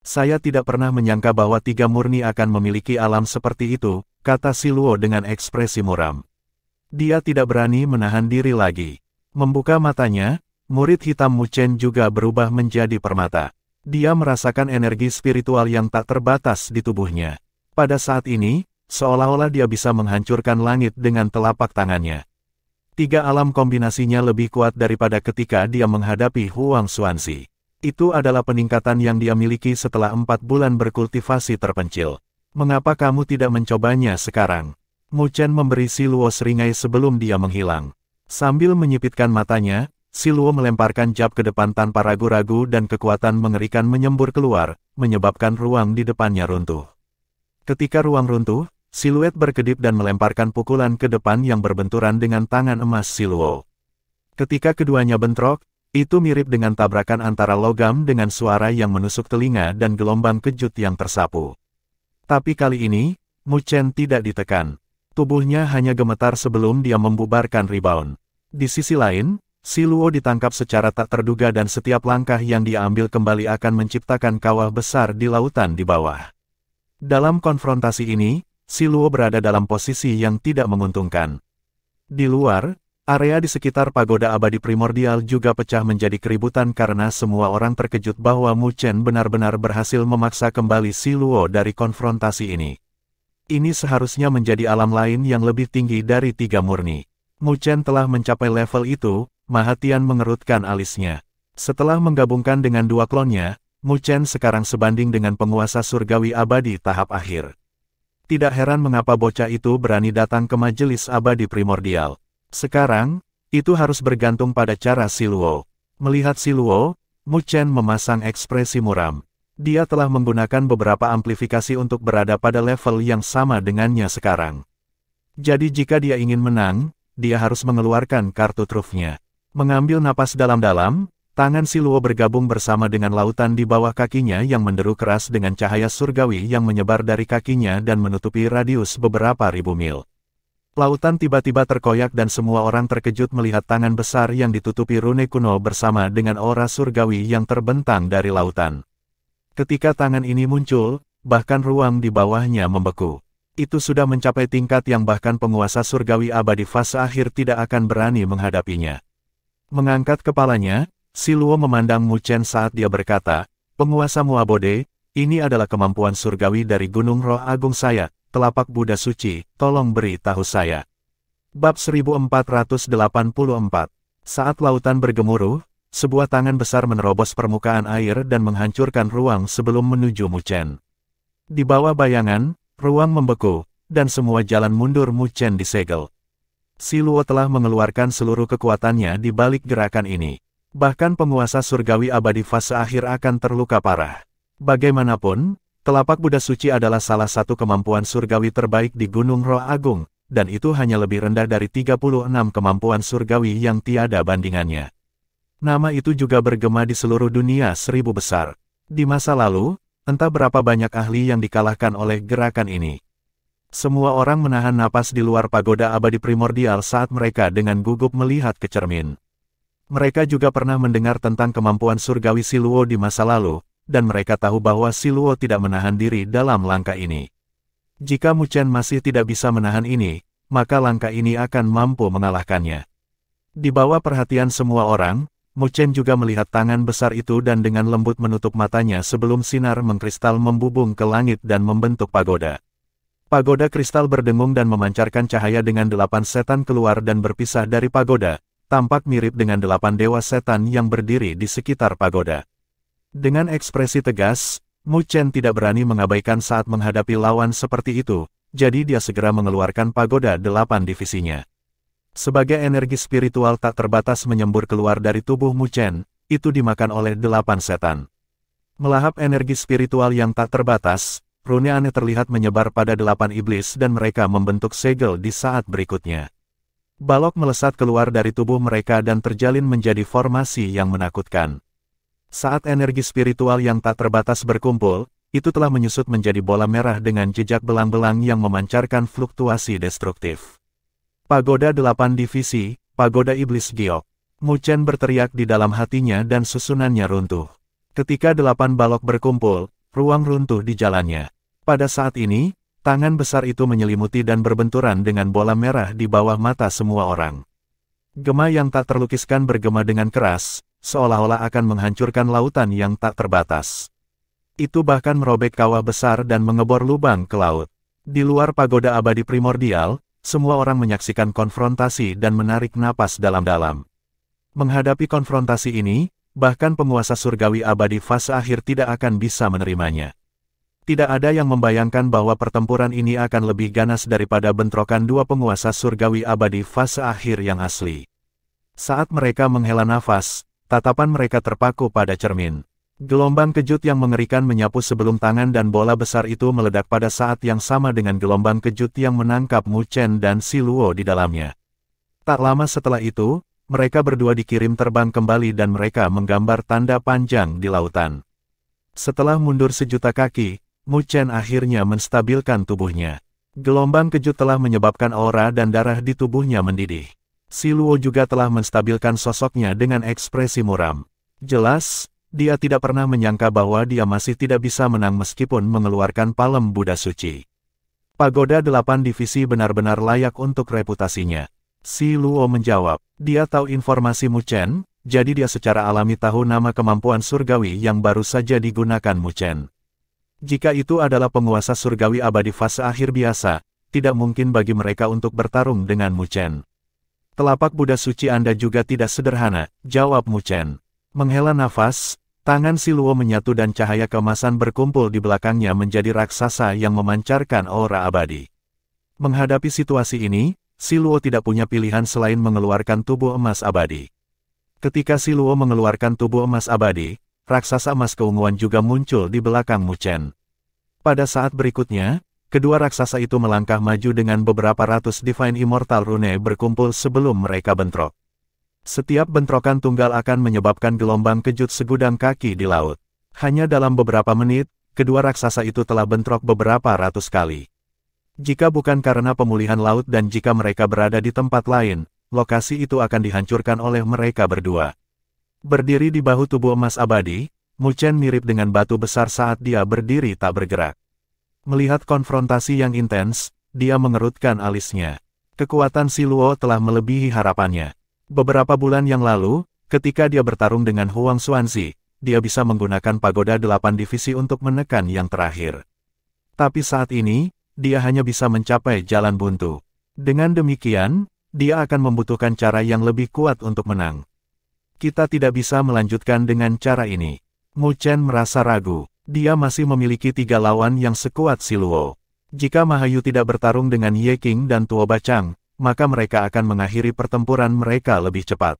Saya tidak pernah menyangka bahwa tiga murni akan memiliki alam seperti itu, kata Si Luo dengan ekspresi muram. Dia tidak berani menahan diri lagi. Membuka matanya, murid hitam Mu Chen juga berubah menjadi permata. Dia merasakan energi spiritual yang tak terbatas di tubuhnya. Pada saat ini, seolah-olah dia bisa menghancurkan langit dengan telapak tangannya. Tiga alam kombinasinya lebih kuat daripada ketika dia menghadapi Huang Xuanxi. Itu adalah peningkatan yang dia miliki setelah 4 bulan berkultivasi terpencil. Mengapa kamu tidak mencobanya sekarang? Mu Chen memberi Si Luo seringai sebelum dia menghilang. Sambil menyipitkan matanya, Si Luo melemparkan jab ke depan tanpa ragu-ragu dan kekuatan mengerikan menyembur keluar, menyebabkan ruang di depannya runtuh. Ketika ruang runtuh, siluet berkedip dan melemparkan pukulan ke depan yang berbenturan dengan tangan emas Si Luo. Ketika keduanya bentrok, itu mirip dengan tabrakan antara logam dengan suara yang menusuk telinga dan gelombang kejut yang tersapu. Tapi kali ini, Mu Chen tidak ditekan. Tubuhnya hanya gemetar sebelum dia membubarkan rebound. Di sisi lain, Si Luo ditangkap secara tak terduga dan setiap langkah yang dia ambil kembali akan menciptakan kawah besar di lautan di bawah. Dalam konfrontasi ini, Si Luo berada dalam posisi yang tidak menguntungkan. Di luar, area di sekitar pagoda abadi primordial juga pecah menjadi keributan karena semua orang terkejut bahwa Mu Chen benar-benar berhasil memaksa kembali Si Luo dari konfrontasi ini. Ini seharusnya menjadi alam lain yang lebih tinggi dari tiga murni. Mu Chen telah mencapai level itu, Maha Tian mengerutkan alisnya. Setelah menggabungkan dengan dua klonnya, Mu Chen sekarang sebanding dengan penguasa surgawi abadi tahap akhir. Tidak heran mengapa bocah itu berani datang ke majelis abadi primordial. Sekarang, itu harus bergantung pada cara Si Luo. Melihat Si Luo, Mu Chen memasang ekspresi muram. Dia telah menggunakan beberapa amplifikasi untuk berada pada level yang sama dengannya sekarang. Jadi jika dia ingin menang, dia harus mengeluarkan kartu trufnya. Mengambil napas dalam-dalam, tangan Si Luo bergabung bersama dengan lautan di bawah kakinya yang menderu keras dengan cahaya surgawi yang menyebar dari kakinya dan menutupi radius beberapa ribu mil. Lautan tiba-tiba terkoyak dan semua orang terkejut melihat tangan besar yang ditutupi rune kuno bersama dengan aura surgawi yang terbentang dari lautan. Ketika tangan ini muncul, bahkan ruang di bawahnya membeku. Itu sudah mencapai tingkat yang bahkan penguasa surgawi abadi fase akhir tidak akan berani menghadapinya. Mengangkat kepalanya, Si Luo memandang Mu Chen saat dia berkata, "Penguasa Muabode, ini adalah kemampuan surgawi dari Gunung Roh Agung saya, telapak Buddha suci, tolong beri tahu saya." Bab 1484. Saat lautan bergemuruh, sebuah tangan besar menerobos permukaan air dan menghancurkan ruang sebelum menuju Mu Chen. Di bawah bayangan, ruang membeku, dan semua jalan mundur Mu Chen disegel. Si Luo telah mengeluarkan seluruh kekuatannya di balik gerakan ini. Bahkan penguasa surgawi abadi fase akhir akan terluka parah. Bagaimanapun, telapak Buddha suci adalah salah satu kemampuan surgawi terbaik di Gunung Roh Agung, dan itu hanya lebih rendah dari 36 kemampuan surgawi yang tiada bandingannya. Nama itu juga bergema di seluruh dunia 1000 besar. Di masa lalu, entah berapa banyak ahli yang dikalahkan oleh gerakan ini. Semua orang menahan napas di luar pagoda abadi primordial saat mereka dengan gugup melihat ke cermin. Mereka juga pernah mendengar tentang kemampuan surgawi Si Luo di masa lalu, dan mereka tahu bahwa Si Luo tidak menahan diri dalam langkah ini. Jika Mu Chen masih tidak bisa menahan ini, maka langkah ini akan mampu mengalahkannya. Di bawah perhatian semua orang, Mu Chen juga melihat tangan besar itu dan dengan lembut menutup matanya sebelum sinar mengkristal membubung ke langit dan membentuk pagoda. Pagoda kristal berdengung dan memancarkan cahaya dengan 8 setan keluar dan berpisah dari pagoda, tampak mirip dengan 8 dewa setan yang berdiri di sekitar pagoda. Dengan ekspresi tegas, Mu Chen tidak berani mengabaikan saat menghadapi lawan seperti itu, jadi dia segera mengeluarkan pagoda 8 divisinya. Sebagai energi spiritual tak terbatas menyembur keluar dari tubuh Mu Chen, itu dimakan oleh 8 setan. Melahap energi spiritual yang tak terbatas, rune aneh terlihat menyebar pada 8 iblis dan mereka membentuk segel di saat berikutnya. Balok melesat keluar dari tubuh mereka dan terjalin menjadi formasi yang menakutkan. Saat energi spiritual yang tak terbatas berkumpul, itu telah menyusut menjadi bola merah dengan jejak belang-belang yang memancarkan fluktuasi destruktif. Pagoda 8 divisi, Pagoda Iblis Giok. Mu Chen berteriak di dalam hatinya dan susunannya runtuh. Ketika 8 balok berkumpul, ruang runtuh di jalannya. Pada saat ini, tangan besar itu menyelimuti dan berbenturan dengan bola merah di bawah mata semua orang. Gema yang tak terlukiskan bergema dengan keras, seolah-olah akan menghancurkan lautan yang tak terbatas. Itu bahkan merobek kawah besar dan mengebor lubang ke laut. Di luar pagoda abadi primordial, semua orang menyaksikan konfrontasi dan menarik napas dalam-dalam. Menghadapi konfrontasi ini, bahkan penguasa surgawi abadi fase akhir tidak akan bisa menerimanya. Tidak ada yang membayangkan bahwa pertempuran ini akan lebih ganas daripada bentrokan dua penguasa surgawi abadi fase akhir yang asli. Saat mereka menghela nafas, tatapan mereka terpaku pada cermin. Gelombang kejut yang mengerikan menyapu sebelum tangan dan bola besar itu meledak pada saat yang sama dengan gelombang kejut yang menangkap Mu Chen dan Si Luo di dalamnya. Tak lama setelah itu, mereka berdua dikirim terbang kembali dan mereka menggambar tanda panjang di lautan. Setelah mundur sejuta kaki, Mu Chen akhirnya menstabilkan tubuhnya. Gelombang kejut telah menyebabkan aura dan darah di tubuhnya mendidih. Si Luo juga telah menstabilkan sosoknya dengan ekspresi muram. Jelas, dia tidak pernah menyangka bahwa dia masih tidak bisa menang meskipun mengeluarkan palem Buddha suci. Pagoda 8 divisi benar-benar layak untuk reputasinya. Si Luo menjawab, dia tahu informasi Mu Chen, jadi dia secara alami tahu nama kemampuan surgawi yang baru saja digunakan Mu Chen. Jika itu adalah penguasa surgawi abadi fase akhir biasa, tidak mungkin bagi mereka untuk bertarung dengan Mu Chen. Telapak Buddha suci Anda juga tidak sederhana, jawab Mu Chen. Menghela nafas, tangan Si Luo menyatu dan cahaya keemasan berkumpul di belakangnya menjadi raksasa yang memancarkan aura abadi. Menghadapi situasi ini, Si Luo tidak punya pilihan selain mengeluarkan tubuh emas abadi. Ketika Si Luo mengeluarkan tubuh emas abadi, raksasa emas keunguan juga muncul di belakang Mu Chen. Pada saat berikutnya, kedua raksasa itu melangkah maju dengan beberapa ratus Divine Immortal Rune berkumpul sebelum mereka bentrok. Setiap bentrokan tunggal akan menyebabkan gelombang kejut segudang kaki di laut. Hanya dalam beberapa menit, kedua raksasa itu telah bentrok beberapa ratus kali. Jika bukan karena pemulihan laut dan jika mereka berada di tempat lain, lokasi itu akan dihancurkan oleh mereka berdua. Berdiri di bahu tubuh emas abadi, Mu Chen mirip dengan batu besar saat dia berdiri tak bergerak. Melihat konfrontasi yang intens, dia mengerutkan alisnya. Kekuatan Si Luo telah melebihi harapannya. Beberapa bulan yang lalu, ketika dia bertarung dengan Huang Xuanzi, dia bisa menggunakan pagoda 8 divisi untuk menekan yang terakhir. Tapi saat ini, dia hanya bisa mencapai jalan buntu. Dengan demikian, dia akan membutuhkan cara yang lebih kuat untuk menang. Kita tidak bisa melanjutkan dengan cara ini. Mu Chen merasa ragu. Dia masih memiliki 3 lawan yang sekuat Si Luo. Jika Mahayu tidak bertarung dengan Ye Qing dan Tuo Bachang, maka mereka akan mengakhiri pertempuran mereka lebih cepat.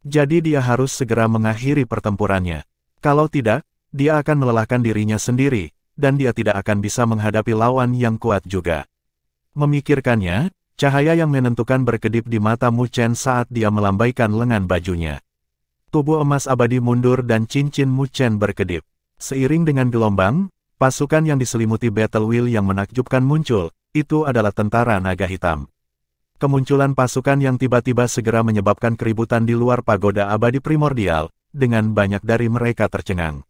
Jadi dia harus segera mengakhiri pertempurannya. Kalau tidak, dia akan melelahkan dirinya sendiri, dan dia tidak akan bisa menghadapi lawan yang kuat juga. Memikirkannya, cahaya yang menentukan berkedip di mata Mu Chen saat dia melambaikan lengan bajunya. Tubuh emas abadi mundur dan cincin Mu Chen berkedip. Seiring dengan gelombang, pasukan yang diselimuti Battle Wheel yang menakjubkan muncul, itu adalah tentara naga hitam. Kemunculan pasukan yang tiba-tiba segera menyebabkan keributan di luar pagoda abadi primordial, dengan banyak dari mereka tercengang.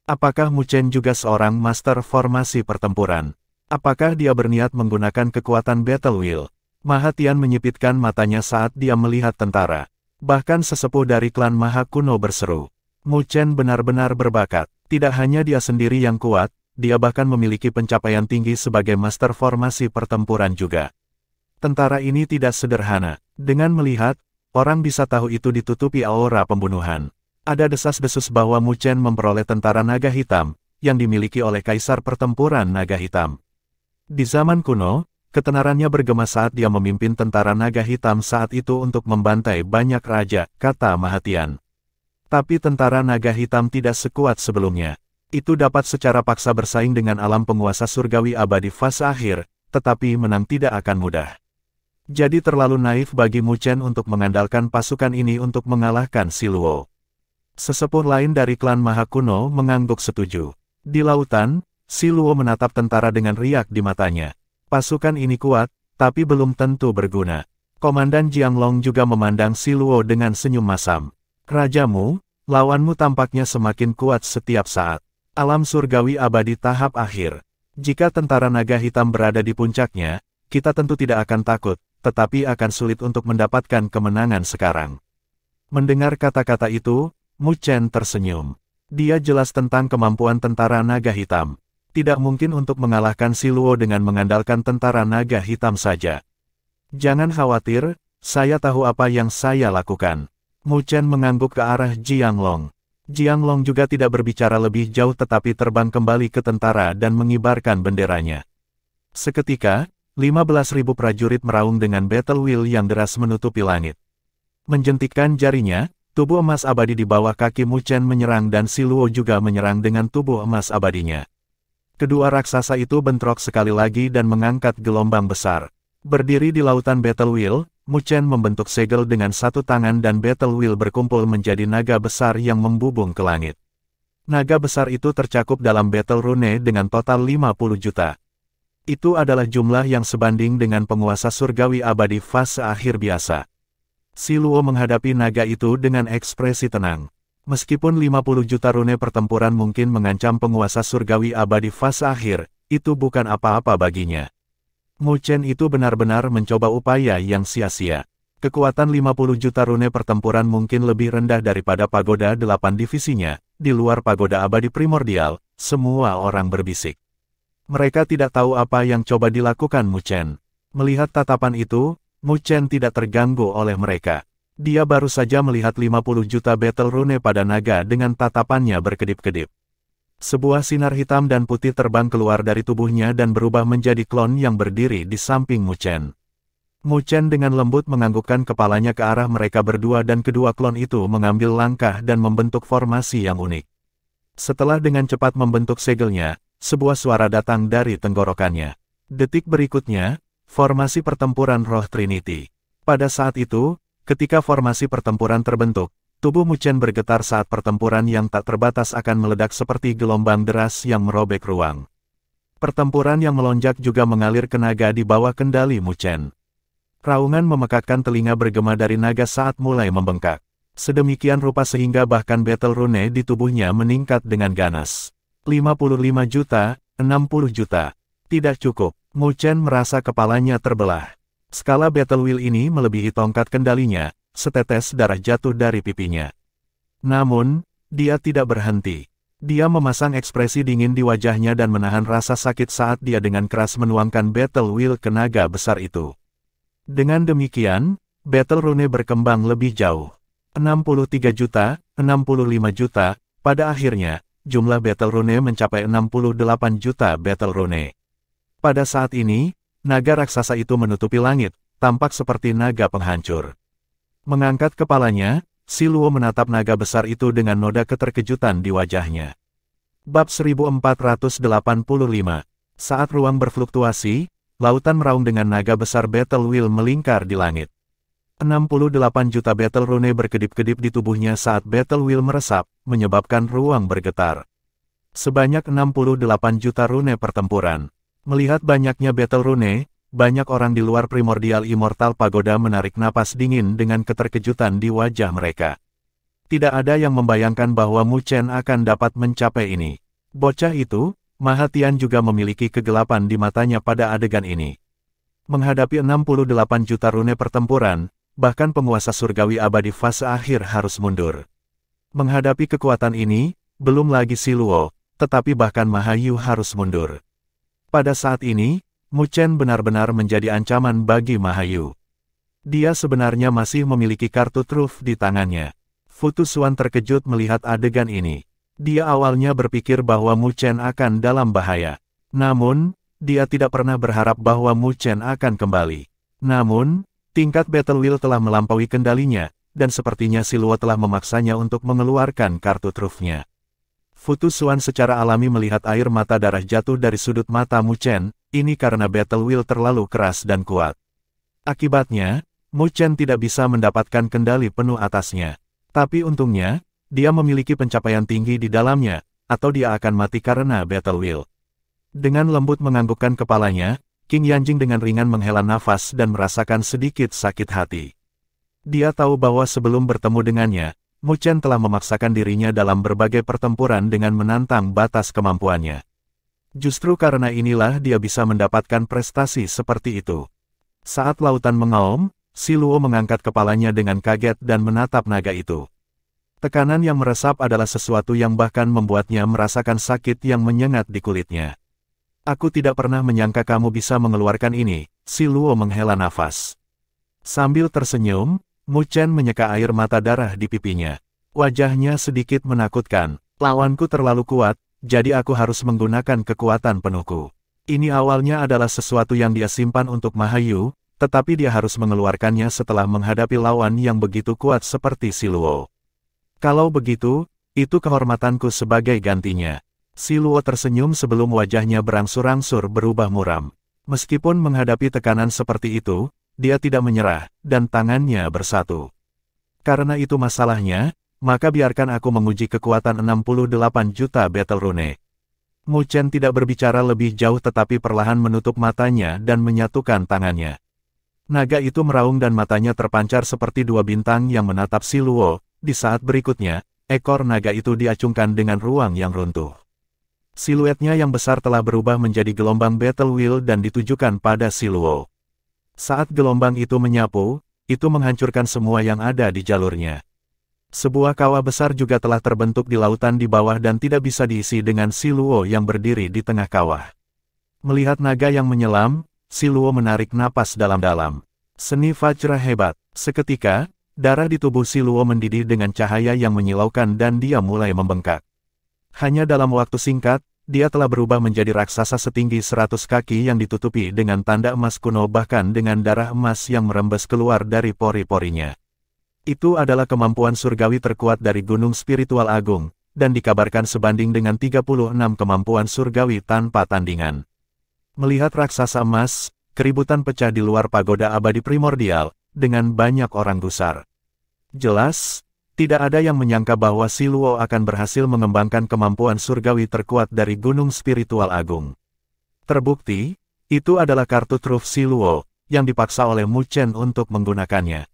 Apakah Mu Chen juga seorang master formasi pertempuran? Apakah dia berniat menggunakan kekuatan Battle Wheel? Maha Tian menyipitkan matanya saat dia melihat tentara. Bahkan sesepuh dari klan Maha Kuno berseru. Mu Chen benar-benar berbakat. Tidak hanya dia sendiri yang kuat, dia bahkan memiliki pencapaian tinggi sebagai master formasi pertempuran juga. Tentara ini tidak sederhana. Dengan melihat, orang bisa tahu itu ditutupi aura pembunuhan. Ada desas-desus bahwa Mu Chen memperoleh tentara naga hitam, yang dimiliki oleh kaisar pertempuran naga hitam. Di zaman kuno, Ketenarannya bergema saat dia memimpin tentara naga hitam saat itu untuk membantai banyak raja, kata Mahatian. Tapi tentara naga hitam tidak sekuat sebelumnya. Itu dapat secara paksa bersaing dengan alam penguasa surgawi abadi fase akhir, tetapi menang tidak akan mudah. Jadi terlalu naif bagi Mu Chen untuk mengandalkan pasukan ini untuk mengalahkan Si Luo. Sesepuh lain dari klan Maha Kuno mengangguk setuju. Di lautan, Si Luo menatap tentara dengan riak di matanya. Pasukan ini kuat, tapi belum tentu berguna. Komandan Jianglong juga memandang Si Luo dengan senyum masam. Rajamu, lawanmu tampaknya semakin kuat setiap saat. Alam surgawi abadi tahap akhir. Jika tentara naga hitam berada di puncaknya, kita tentu tidak akan takut, tetapi akan sulit untuk mendapatkan kemenangan sekarang. Mendengar kata-kata itu, Mu Chen tersenyum. Dia jelas tentang kemampuan tentara naga hitam. Tidak mungkin untuk mengalahkan Si Luo dengan mengandalkan tentara naga hitam saja. Jangan khawatir, saya tahu apa yang saya lakukan. Mu Chen mengangguk ke arah Jianglong. Jianglong juga tidak berbicara lebih jauh tetapi terbang kembali ke tentara dan mengibarkan benderanya. Seketika, 15.000 prajurit meraung dengan battle wheel yang deras menutupi langit. Menjentikkan jarinya, tubuh emas abadi di bawah kaki Mu Chen menyerang dan Si Luo juga menyerang dengan tubuh emas abadinya. Kedua raksasa itu bentrok sekali lagi dan mengangkat gelombang besar. Berdiri di lautan battle wheel, Mu Chen membentuk segel dengan satu tangan dan battle wheel berkumpul menjadi naga besar yang membubung ke langit. Naga besar itu tercakup dalam battle rune dengan total 50 juta. Itu adalah jumlah yang sebanding dengan penguasa surgawi abadi fase akhir biasa. Si Luo menghadapi naga itu dengan ekspresi tenang. Meskipun 50 juta rune pertempuran mungkin mengancam penguasa surgawi abadi fase akhir, itu bukan apa-apa baginya. Mu Chen itu benar-benar mencoba upaya yang sia-sia. Kekuatan 50 juta rune pertempuran mungkin lebih rendah daripada pagoda 8 divisinya. Di luar pagoda abadi primordial, semua orang berbisik. Mereka tidak tahu apa yang coba dilakukan Mu Chen. Melihat tatapan itu, Mu Chen tidak terganggu oleh mereka. Dia baru saja melihat 50 juta battle rune pada naga dengan tatapannya berkedip-kedip. Sebuah sinar hitam dan putih terbang keluar dari tubuhnya dan berubah menjadi klon yang berdiri di samping Mu Chen. Mu Chen dengan lembut menganggukkan kepalanya ke arah mereka berdua dan kedua klon itu mengambil langkah dan membentuk formasi yang unik. Setelah dengan cepat membentuk segelnya, sebuah suara datang dari tenggorokannya. Detik berikutnya, formasi pertempuran roh Trinity. Pada saat itu, ketika formasi pertempuran terbentuk, tubuh Mu Chen bergetar saat pertempuran yang tak terbatas akan meledak seperti gelombang deras yang merobek ruang. Pertempuran yang melonjak juga mengalir ke naga di bawah kendali Mu Chen. Raungan memekakkan telinga bergema dari naga saat mulai membengkak. Sedemikian rupa sehingga bahkan battle rune di tubuhnya meningkat dengan ganas. 55 juta, 60 juta. Tidak cukup, Mu Chen merasa kepalanya terbelah. Skala battle wheel ini melebihi tongkat kendalinya, setetes darah jatuh dari pipinya. Namun, dia tidak berhenti. Dia memasang ekspresi dingin di wajahnya dan menahan rasa sakit saat dia dengan keras menuangkan battle wheel ke naga besar itu. Dengan demikian, battle rune berkembang lebih jauh. 63 juta, 65 juta, pada akhirnya, jumlah battle rune mencapai 68 juta battle rune. Pada saat ini, naga raksasa itu menutupi langit, tampak seperti naga penghancur. Mengangkat kepalanya, Si Luo menatap naga besar itu dengan noda keterkejutan di wajahnya. Bab 1485. Saat ruang berfluktuasi, lautan meraung dengan naga besar battle wheel melingkar di langit. 68 juta battle rune berkedip-kedip di tubuhnya saat battle wheel meresap, menyebabkan ruang bergetar. Sebanyak 68 juta rune pertempuran. Melihat banyaknya battle rune, banyak orang di luar primordial immortal pagoda menarik napas dingin dengan keterkejutan di wajah mereka. Tidak ada yang membayangkan bahwa Mu Chen akan dapat mencapai ini. Bocah itu, Mahatian juga memiliki kegelapan di matanya pada adegan ini. Menghadapi 68 juta rune pertempuran, bahkan penguasa surgawi abadi fase akhir harus mundur. Menghadapi kekuatan ini, belum lagi Si Luo, tetapi bahkan Mahayu harus mundur. Pada saat ini, Mu Chen benar-benar menjadi ancaman bagi Mahayu. Dia sebenarnya masih memiliki kartu truf di tangannya. Fu Tusuan terkejut melihat adegan ini. Dia awalnya berpikir bahwa Mu Chen akan dalam bahaya. Namun, Dia tidak pernah berharap bahwa Mu Chen akan kembali. Namun, tingkat Battle Wheel telah melampaui kendalinya, dan sepertinya Si Luo telah memaksanya untuk mengeluarkan kartu trufnya. Fu Tusuan secara alami melihat air mata darah jatuh dari sudut mata Mu Chen, ini karena Battle Wheel terlalu keras dan kuat. Akibatnya, Mu Chen tidak bisa mendapatkan kendali penuh atasnya. Tapi untungnya, dia memiliki pencapaian tinggi di dalamnya, atau dia akan mati karena Battle Wheel. Dengan lembut menganggukkan kepalanya, King Yanjing dengan ringan menghela nafas dan merasakan sedikit sakit hati. Dia tahu bahwa sebelum bertemu dengannya, Mu Chen telah memaksakan dirinya dalam berbagai pertempuran dengan menantang batas kemampuannya. Justru karena inilah dia bisa mendapatkan prestasi seperti itu. Saat lautan mengaum, Si Luo mengangkat kepalanya dengan kaget dan menatap naga itu. Tekanan yang meresap adalah sesuatu yang bahkan membuatnya merasakan sakit yang menyengat di kulitnya. Aku tidak pernah menyangka kamu bisa mengeluarkan ini, Si Luo menghela nafas. Sambil tersenyum, Mu Chen menyeka air mata darah di pipinya. Wajahnya sedikit menakutkan. Lawanku terlalu kuat, jadi aku harus menggunakan kekuatan penuhku. Ini awalnya adalah sesuatu yang dia simpan untuk Mahayu, tetapi dia harus mengeluarkannya setelah menghadapi lawan yang begitu kuat seperti Si Luo. Kalau begitu, itu kehormatanku sebagai gantinya. Si Luo tersenyum sebelum wajahnya berangsur-angsur berubah muram. Meskipun menghadapi tekanan seperti itu, dia tidak menyerah, dan tangannya bersatu. Karena itu masalahnya, maka biarkan aku menguji kekuatan 68 juta Battle Rune. Mu Chen tidak berbicara lebih jauh tetapi perlahan menutup matanya dan menyatukan tangannya. Naga itu meraung dan matanya terpancar seperti dua bintang yang menatap Si Luo. Di saat berikutnya, ekor naga itu diacungkan dengan ruang yang runtuh. Siluetnya yang besar telah berubah menjadi gelombang Battle Wheel dan ditujukan pada Si Luo. Saat gelombang itu menyapu, itu menghancurkan semua yang ada di jalurnya. Sebuah kawah besar juga telah terbentuk di lautan di bawah dan tidak bisa diisi dengan Si Luo yang berdiri di tengah kawah. Melihat naga yang menyelam, Si Luo menarik napas dalam-dalam. Seni Vajra hebat. Seketika, darah di tubuh Si Luo mendidih dengan cahaya yang menyilaukan dan dia mulai membengkak. Hanya dalam waktu singkat, dia telah berubah menjadi raksasa setinggi 100 kaki yang ditutupi dengan tanda emas kuno bahkan dengan darah emas yang merembes keluar dari pori-porinya. Itu adalah kemampuan surgawi terkuat dari Gunung Spiritual Agung, dan dikabarkan sebanding dengan 36 kemampuan surgawi tanpa tandingan. Melihat raksasa emas, keributan pecah di luar pagoda abadi primordial, dengan banyak orang gusar. Jelas, tidak ada yang menyangka bahwa Si Luo akan berhasil mengembangkan kemampuan surgawi terkuat dari Gunung Spiritual Agung. Terbukti, itu adalah kartu truf Si Luo, yang dipaksa oleh Mu Chen untuk menggunakannya.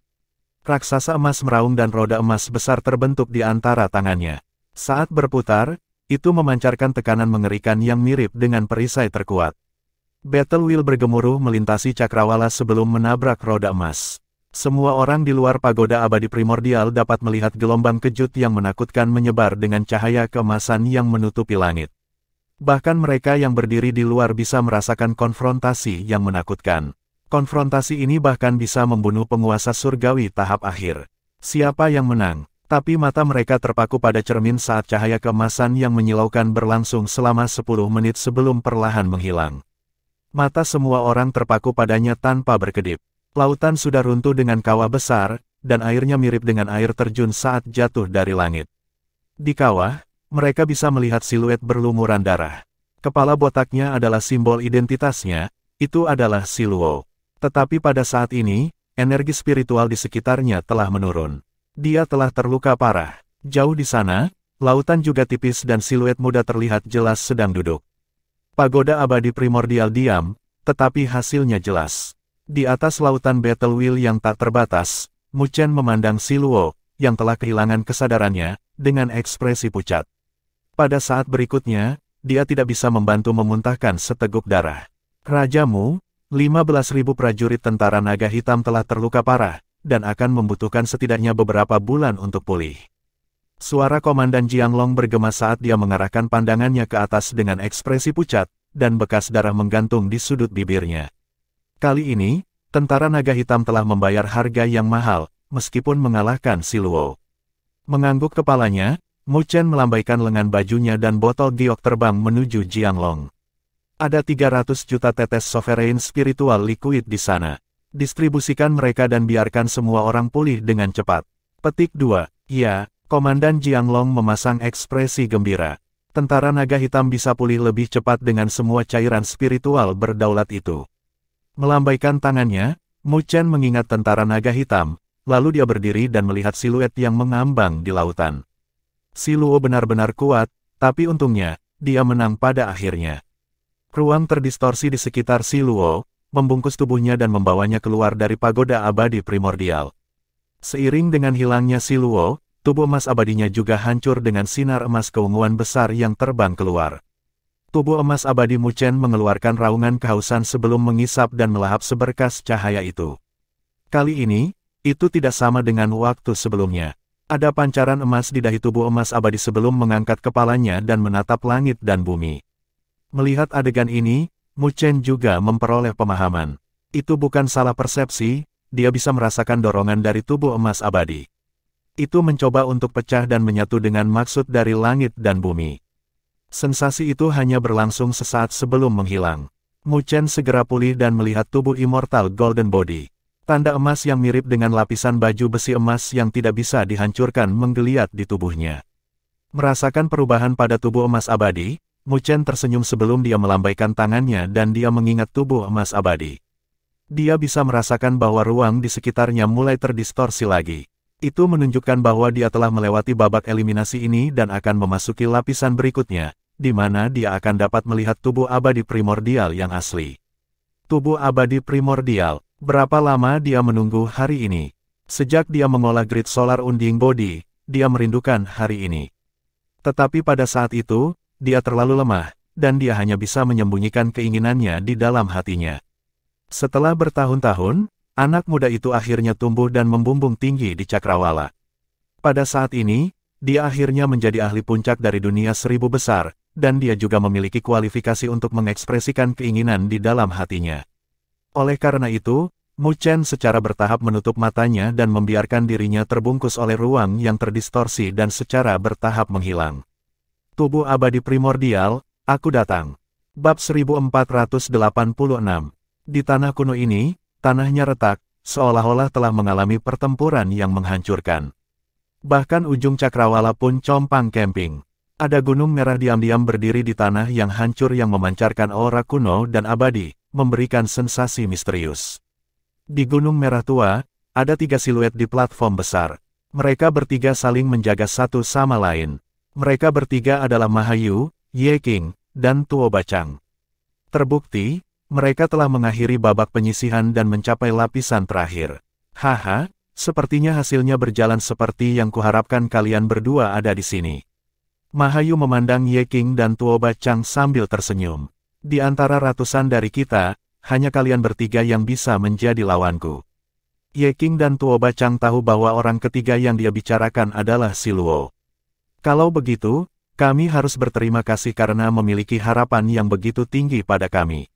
Raksasa emas meraung dan roda emas besar terbentuk di antara tangannya. Saat berputar, itu memancarkan tekanan mengerikan yang mirip dengan perisai terkuat. Battle Wheel bergemuruh melintasi cakrawala sebelum menabrak roda emas. Semua orang di luar pagoda abadi primordial dapat melihat gelombang kejut yang menakutkan menyebar dengan cahaya keemasan yang menutupi langit. Bahkan mereka yang berdiri di luar bisa merasakan konfrontasi yang menakutkan. Konfrontasi ini bahkan bisa membunuh penguasa surgawi tahap akhir. Siapa yang menang? Tapi mata mereka terpaku pada cermin saat cahaya keemasan yang menyilaukan berlangsung selama 10 menit sebelum perlahan menghilang. Mata semua orang terpaku padanya tanpa berkedip. Lautan sudah runtuh dengan kawah besar, dan airnya mirip dengan air terjun saat jatuh dari langit. Di kawah, mereka bisa melihat siluet berlumuran darah. Kepala botaknya adalah simbol identitasnya, itu adalah Si Luo. Tetapi pada saat ini, energi spiritual di sekitarnya telah menurun. Dia telah terluka parah. Jauh di sana, lautan juga tipis dan siluet muda terlihat jelas sedang duduk. Pagoda abadi primordial diam, tetapi hasilnya jelas. Di atas lautan Battle Wheel yang tak terbatas, Mu Chen memandang Si Luo, yang telah kehilangan kesadarannya, dengan ekspresi pucat. Pada saat berikutnya, dia tidak bisa membantu memuntahkan seteguk darah. Rajamu, 15.000 prajurit tentara naga hitam telah terluka parah, dan akan membutuhkan setidaknya beberapa bulan untuk pulih. Suara Komandan Jianglong bergema saat dia mengarahkan pandangannya ke atas dengan ekspresi pucat, dan bekas darah menggantung di sudut bibirnya. Kali ini, tentara naga hitam telah membayar harga yang mahal, meskipun mengalahkan Si Luo. Mengangguk kepalanya, Mu Chen melambaikan lengan bajunya dan botol giok terbang menuju Jianglong. Ada 300 juta tetes sovereign spiritual liquid di sana. Distribusikan mereka dan biarkan semua orang pulih dengan cepat. Petik 2. Ya, Komandan Jianglong memasang ekspresi gembira. Tentara naga hitam bisa pulih lebih cepat dengan semua cairan spiritual berdaulat itu. Melambaikan tangannya, Mu Chen mengingat tentara naga hitam, lalu dia berdiri dan melihat siluet yang mengambang di lautan. Si Luo benar-benar kuat, tapi untungnya, dia menang pada akhirnya. Ruang terdistorsi di sekitar si Luo, membungkus tubuhnya dan membawanya keluar dari pagoda abadi primordial. Seiring dengan hilangnya si Luo, tubuh emas abadinya juga hancur dengan sinar emas keunguan besar yang terbang keluar. Tubuh emas abadi Mu Chen mengeluarkan raungan kehausan sebelum mengisap dan melahap seberkas cahaya itu. Kali ini, itu tidak sama dengan waktu sebelumnya. Ada pancaran emas di dahi tubuh emas abadi sebelum mengangkat kepalanya dan menatap langit dan bumi. Melihat adegan ini, Mu Chen juga memperoleh pemahaman. Itu bukan salah persepsi, dia bisa merasakan dorongan dari tubuh emas abadi. Itu mencoba untuk pecah dan menyatu dengan maksud dari langit dan bumi. Sensasi itu hanya berlangsung sesaat sebelum menghilang. Mu Chen segera pulih dan melihat tubuh immortal Golden Body. Tanda emas yang mirip dengan lapisan baju besi emas yang tidak bisa dihancurkan menggeliat di tubuhnya. Merasakan perubahan pada tubuh emas abadi, Mu Chen tersenyum sebelum dia melambaikan tangannya dan dia mengingat tubuh emas abadi. Dia bisa merasakan bahwa ruang di sekitarnya mulai terdistorsi lagi. Itu menunjukkan bahwa dia telah melewati babak eliminasi ini dan akan memasuki lapisan berikutnya, di mana dia akan dapat melihat tubuh abadi primordial yang asli. Tubuh abadi primordial, berapa lama dia menunggu hari ini? Sejak dia mengolah grid solar unding body, dia merindukan hari ini. Tetapi pada saat itu, dia terlalu lemah, dan dia hanya bisa menyembunyikan keinginannya di dalam hatinya. Setelah bertahun-tahun, anak muda itu akhirnya tumbuh dan membumbung tinggi di Cakrawala. Pada saat ini, dia akhirnya menjadi ahli puncak dari dunia 1000 besar, dan dia juga memiliki kualifikasi untuk mengekspresikan keinginan di dalam hatinya. Oleh karena itu, Mu Chen secara bertahap menutup matanya dan membiarkan dirinya terbungkus oleh ruang yang terdistorsi dan secara bertahap menghilang. Tubuh abadi primordial, aku datang. Bab 1486. Di tanah kuno ini, tanahnya retak, seolah-olah telah mengalami pertempuran yang menghancurkan. Bahkan ujung Cakrawala pun compang camping. Ada gunung merah diam-diam berdiri di tanah yang hancur yang memancarkan aura kuno dan abadi, memberikan sensasi misterius. Di gunung merah tua, ada 3 siluet di platform besar. Mereka bertiga saling menjaga satu sama lain. Mereka bertiga adalah Mahayu, Ye King, dan Tuo Bachang. Terbukti, mereka telah mengakhiri babak penyisihan dan mencapai lapisan terakhir. Haha, sepertinya hasilnya berjalan seperti yang kuharapkan kalian berdua ada di sini. Mahayu memandang Ye King dan Tuo Bachang sambil tersenyum. Di antara ratusan dari kita, hanya kalian bertiga yang bisa menjadi lawanku. Ye King dan Tuo Bachang tahu bahwa orang ketiga yang dia bicarakan adalah si Luo. Kalau begitu, kami harus berterima kasih karena memiliki harapan yang begitu tinggi pada kami.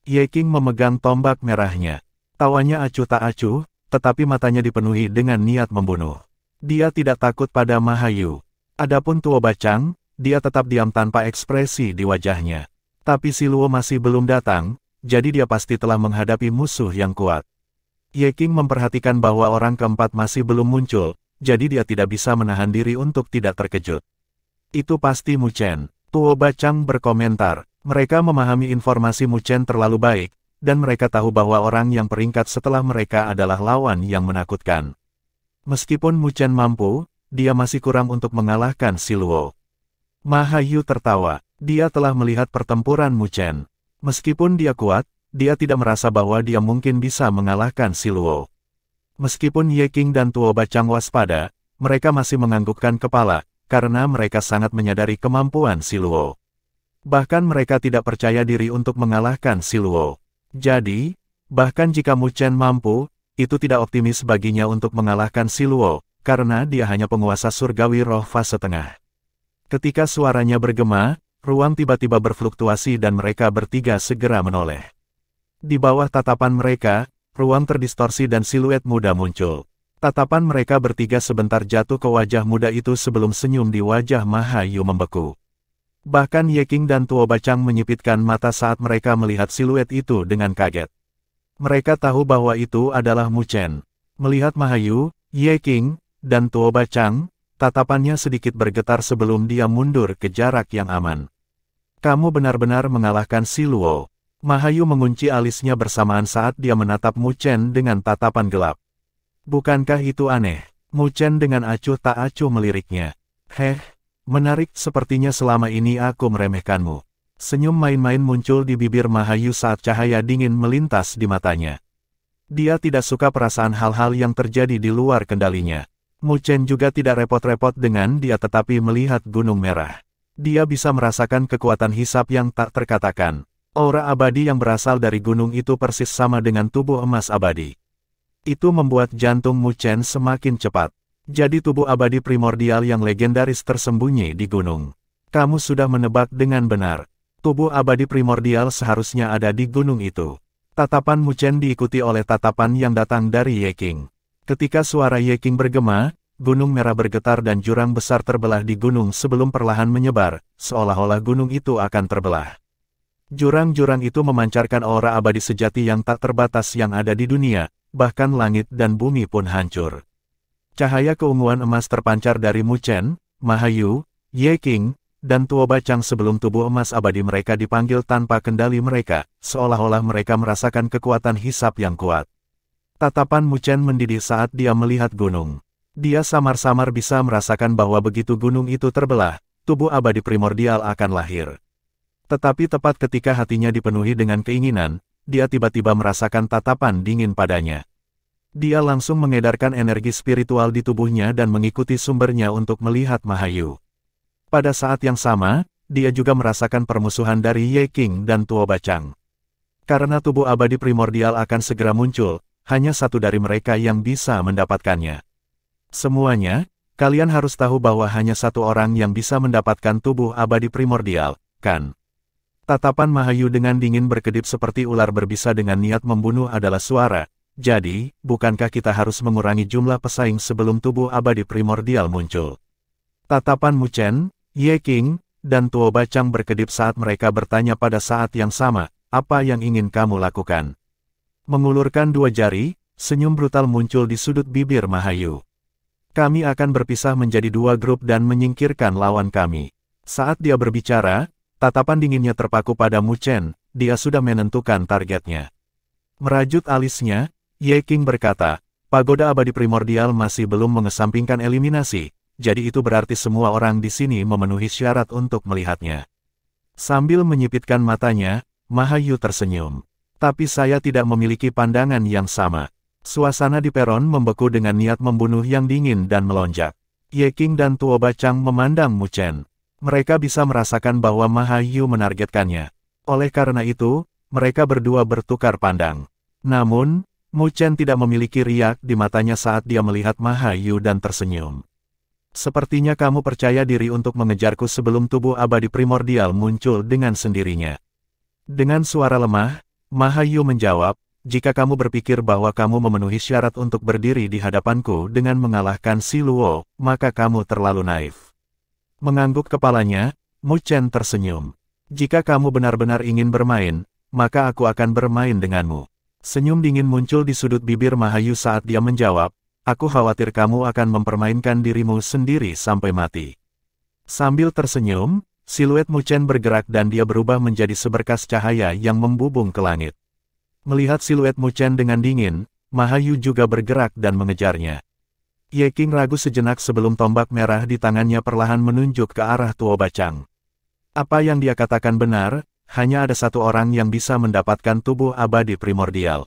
Ye King memegang tombak merahnya. Tawanya acuh tak acuh, tetapi matanya dipenuhi dengan niat membunuh. Dia tidak takut pada Mahayu. Adapun Tuo Bachang, dia tetap diam tanpa ekspresi di wajahnya. Tapi si Luo masih belum datang, jadi dia pasti telah menghadapi musuh yang kuat. Ye King memperhatikan bahwa orang keempat masih belum muncul, jadi dia tidak bisa menahan diri untuk tidak terkejut. Itu pasti Mu Chen. Tuo Bachang berkomentar, mereka memahami informasi Mu Chen terlalu baik, dan mereka tahu bahwa orang yang peringkat setelah mereka adalah lawan yang menakutkan. Meskipun Mu Chen mampu, dia masih kurang untuk mengalahkan si Luo. Mahayu tertawa, dia telah melihat pertempuran Mu Chen. Meskipun dia kuat, dia tidak merasa bahwa dia mungkin bisa mengalahkan si Luo. Meskipun Ye King dan Tuo Bachang waspada, mereka masih menganggukkan kepala, karena mereka sangat menyadari kemampuan si Luo. Bahkan mereka tidak percaya diri untuk mengalahkan si Luo. Jadi, bahkan jika Mu Chen mampu, itu tidak optimis baginya untuk mengalahkan si Luo, karena dia hanya penguasa surgawi roh fase tengah. Ketika suaranya bergema, ruang tiba-tiba berfluktuasi dan mereka bertiga segera menoleh. Di bawah tatapan mereka, ruang terdistorsi dan siluet muda muncul. Tatapan mereka bertiga sebentar jatuh ke wajah muda itu sebelum senyum di wajah Mahayu membeku. Bahkan Ye King dan Tuo Bacang menyipitkan mata saat mereka melihat siluet itu dengan kaget. Mereka tahu bahwa itu adalah Mu Chen. Melihat Mahayu, Ye King, dan Tuo Bacang, tatapannya sedikit bergetar sebelum dia mundur ke jarak yang aman. Kamu benar-benar mengalahkan Si Luo. Mahayu mengunci alisnya bersamaan saat dia menatap Mu Chen dengan tatapan gelap. Bukankah itu aneh? Mu Chen dengan acuh tak acuh meliriknya. Heh, menarik, sepertinya selama ini aku meremehkanmu. Senyum main-main muncul di bibir Mahayu saat cahaya dingin melintas di matanya. Dia tidak suka perasaan hal-hal yang terjadi di luar kendalinya. Mu Chen juga tidak repot-repot dengan dia tetapi melihat gunung merah. Dia bisa merasakan kekuatan hisap yang tak terkatakan. Aura abadi yang berasal dari gunung itu persis sama dengan tubuh emas abadi. Itu membuat jantung Mu Chen semakin cepat. Jadi tubuh abadi primordial yang legendaris tersembunyi di gunung. Kamu sudah menebak dengan benar. Tubuh abadi primordial seharusnya ada di gunung itu. Tatapan Mu Chen diikuti oleh tatapan yang datang dari Ye King. Ketika suara Ye King bergema, gunung merah bergetar dan jurang besar terbelah di gunung sebelum perlahan menyebar, seolah-olah gunung itu akan terbelah. Jurang-jurang itu memancarkan aura abadi sejati yang tak terbatas yang ada di dunia, bahkan langit dan bumi pun hancur. Cahaya keunguan emas terpancar dari Mu Chen, Mahayu, Ye King, dan Tuo Bacang sebelum tubuh emas abadi mereka dipanggil tanpa kendali mereka, seolah-olah mereka merasakan kekuatan hisap yang kuat. Tatapan Mu Chen mendidih saat dia melihat gunung. Dia samar-samar bisa merasakan bahwa begitu gunung itu terbelah, tubuh abadi primordial akan lahir. Tetapi tepat ketika hatinya dipenuhi dengan keinginan, dia tiba-tiba merasakan tatapan dingin padanya. Dia langsung mengedarkan energi spiritual di tubuhnya dan mengikuti sumbernya untuk melihat Mahayu. Pada saat yang sama, dia juga merasakan permusuhan dari Ye King dan Tuo Bacang. Karena tubuh abadi primordial akan segera muncul, hanya satu dari mereka yang bisa mendapatkannya. Semuanya, kalian harus tahu bahwa hanya satu orang yang bisa mendapatkan tubuh abadi primordial, kan? Tatapan Mahayu dengan dingin berkedip seperti ular berbisa dengan niat membunuh adalah suara. Jadi, bukankah kita harus mengurangi jumlah pesaing sebelum tubuh abadi primordial muncul? Tatapan Mu Chen, Ye King, dan Tuo Bacang berkedip saat mereka bertanya pada saat yang sama, apa yang ingin kamu lakukan? Mengulurkan dua jari, senyum brutal muncul di sudut bibir Mahayu. Kami akan berpisah menjadi dua grup dan menyingkirkan lawan kami. Saat dia berbicara, tatapan dinginnya terpaku pada Mu Chen, dia sudah menentukan targetnya. Merajut alisnya, Ye King berkata, pagoda abadi primordial masih belum mengesampingkan eliminasi, jadi itu berarti semua orang di sini memenuhi syarat untuk melihatnya. Sambil menyipitkan matanya, Mahayu tersenyum. Tapi saya tidak memiliki pandangan yang sama. Suasana di peron membeku dengan niat membunuh yang dingin dan melonjak. Ye King dan Tuo Bacang memandang Mu Chen. Mereka bisa merasakan bahwa Mahayu menargetkannya. Oleh karena itu, mereka berdua bertukar pandang. Namun, Mu Chen tidak memiliki riak di matanya saat dia melihat Mahayu dan tersenyum. Sepertinya kamu percaya diri untuk mengejarku sebelum tubuh abadi primordial muncul dengan sendirinya. Dengan suara lemah, Mahayu menjawab, jika kamu berpikir bahwa kamu memenuhi syarat untuk berdiri di hadapanku dengan mengalahkan Si Luo, maka kamu terlalu naif. Mengangguk kepalanya, Mu Chen tersenyum. Jika kamu benar-benar ingin bermain, maka aku akan bermain denganmu. Senyum dingin muncul di sudut bibir Mahayu saat dia menjawab, aku khawatir kamu akan mempermainkan dirimu sendiri sampai mati. Sambil tersenyum, siluet Mu Chen bergerak dan dia berubah menjadi seberkas cahaya yang membubung ke langit. Melihat siluet Mu Chen dengan dingin, Mahayu juga bergerak dan mengejarnya. Ye King ragu sejenak sebelum tombak merah di tangannya perlahan menunjuk ke arah Tuo Bacang. Apa yang dia katakan benar, hanya ada satu orang yang bisa mendapatkan tubuh abadi primordial.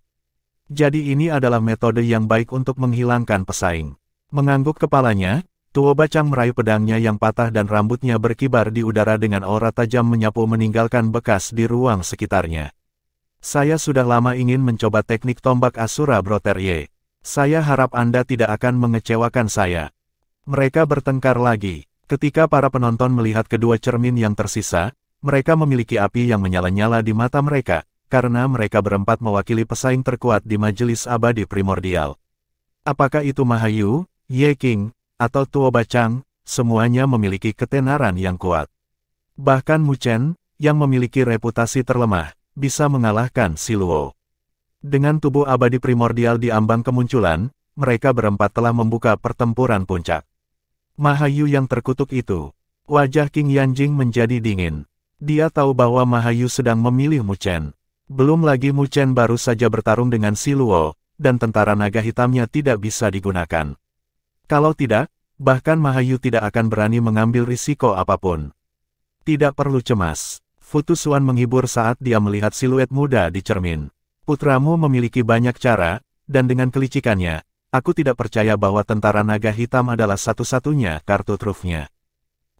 Jadi ini adalah metode yang baik untuk menghilangkan pesaing. Mengangguk kepalanya, Tuo Bacang meraih pedangnya yang patah dan rambutnya berkibar di udara dengan aura tajam menyapu meninggalkan bekas di ruang sekitarnya. Saya sudah lama ingin mencoba teknik tombak Asura Broterye. Saya harap Anda tidak akan mengecewakan saya. Mereka bertengkar lagi. Ketika para penonton melihat kedua cermin yang tersisa, mereka memiliki api yang menyala-nyala di mata mereka, karena mereka berempat mewakili pesaing terkuat di Majelis Abadi Primordial. Apakah itu Mahayu, Ye King, atau Tuo Bacang, semuanya memiliki ketenaran yang kuat. Bahkan Mu Chen, yang memiliki reputasi terlemah, bisa mengalahkan Si Luo. Dengan tubuh abadi primordial di ambang kemunculan, mereka berempat telah membuka pertempuran puncak. Mahayu yang terkutuk itu. Wajah King Yanjing menjadi dingin. Dia tahu bahwa Mahayu sedang memilih Mu Chen. Belum lagi Mu Chen baru saja bertarung dengan Si Luo, dan tentara naga hitamnya tidak bisa digunakan. Kalau tidak, bahkan Mahayu tidak akan berani mengambil risiko apapun. Tidak perlu cemas. Fu Tusuan menghibur saat dia melihat siluet muda di cermin. Putramu memiliki banyak cara, dan dengan kelicikannya, aku tidak percaya bahwa tentara naga hitam adalah satu-satunya kartu trufnya.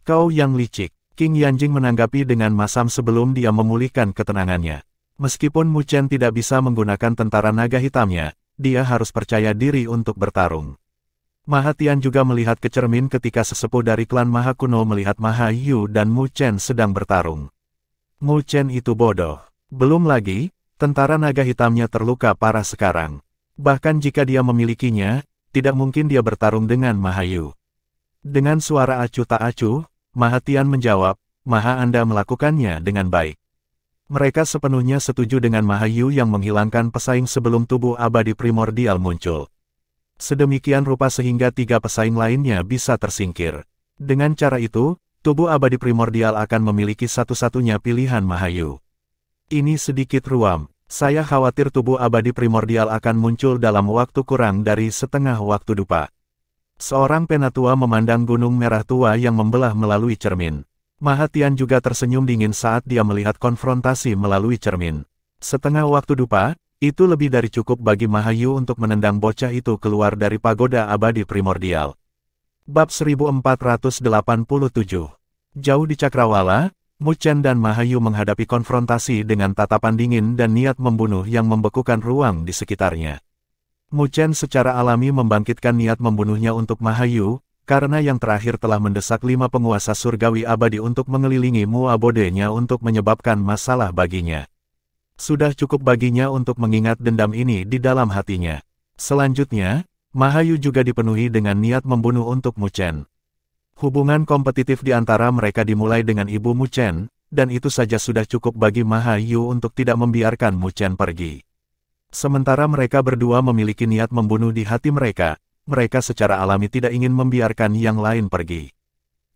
Kau yang licik, King Yanjing menanggapi dengan masam sebelum dia memulihkan ketenangannya. Meskipun Mu Chen tidak bisa menggunakan tentara naga hitamnya, dia harus percaya diri untuk bertarung. Mahatian juga melihat ke cermin ketika sesepuh dari klan Maha Kuno melihat Mahayu dan Mu Chen sedang bertarung. Mu Chen itu bodoh. Belum lagi, tentara naga hitamnya terluka parah sekarang. Bahkan jika dia memilikinya, tidak mungkin dia bertarung dengan Mahayu. Dengan suara acuh tak acuh, Mahatian menjawab, Maha Anda melakukannya dengan baik. Mereka sepenuhnya setuju dengan Mahayu yang menghilangkan pesaing sebelum tubuh abadi primordial muncul. Sedemikian rupa sehingga 3 pesaing lainnya bisa tersingkir. Dengan cara itu, tubuh abadi primordial akan memiliki satu-satunya pilihan Mahayu. Ini sedikit ruam. Saya khawatir tubuh abadi primordial akan muncul dalam waktu kurang dari setengah waktu dupa. Seorang penatua memandang gunung merah tua yang membelah melalui cermin. Mahatian juga tersenyum dingin saat dia melihat konfrontasi melalui cermin. Setengah waktu dupa, itu lebih dari cukup bagi Mahayu untuk menendang bocah itu keluar dari pagoda abadi primordial. Bab 1487. Jauh di Cakrawala, Mu Chen dan Mahayu menghadapi konfrontasi dengan tatapan dingin dan niat membunuh yang membekukan ruang di sekitarnya. Mu Chen secara alami membangkitkan niat membunuhnya untuk Mahayu, karena yang terakhir telah mendesak 5 penguasa surgawi abadi untuk mengelilingi Mu Abode-nya untuk menyebabkan masalah baginya. Sudah cukup baginya untuk mengingat dendam ini di dalam hatinya. Selanjutnya, Mahayu juga dipenuhi dengan niat membunuh untuk Mu Chen. Hubungan kompetitif di antara mereka dimulai dengan ibu Mu Chen, dan itu saja sudah cukup bagi Mahayu untuk tidak membiarkan Mu Chen pergi. Sementara mereka berdua memiliki niat membunuh di hati mereka, mereka secara alami tidak ingin membiarkan yang lain pergi.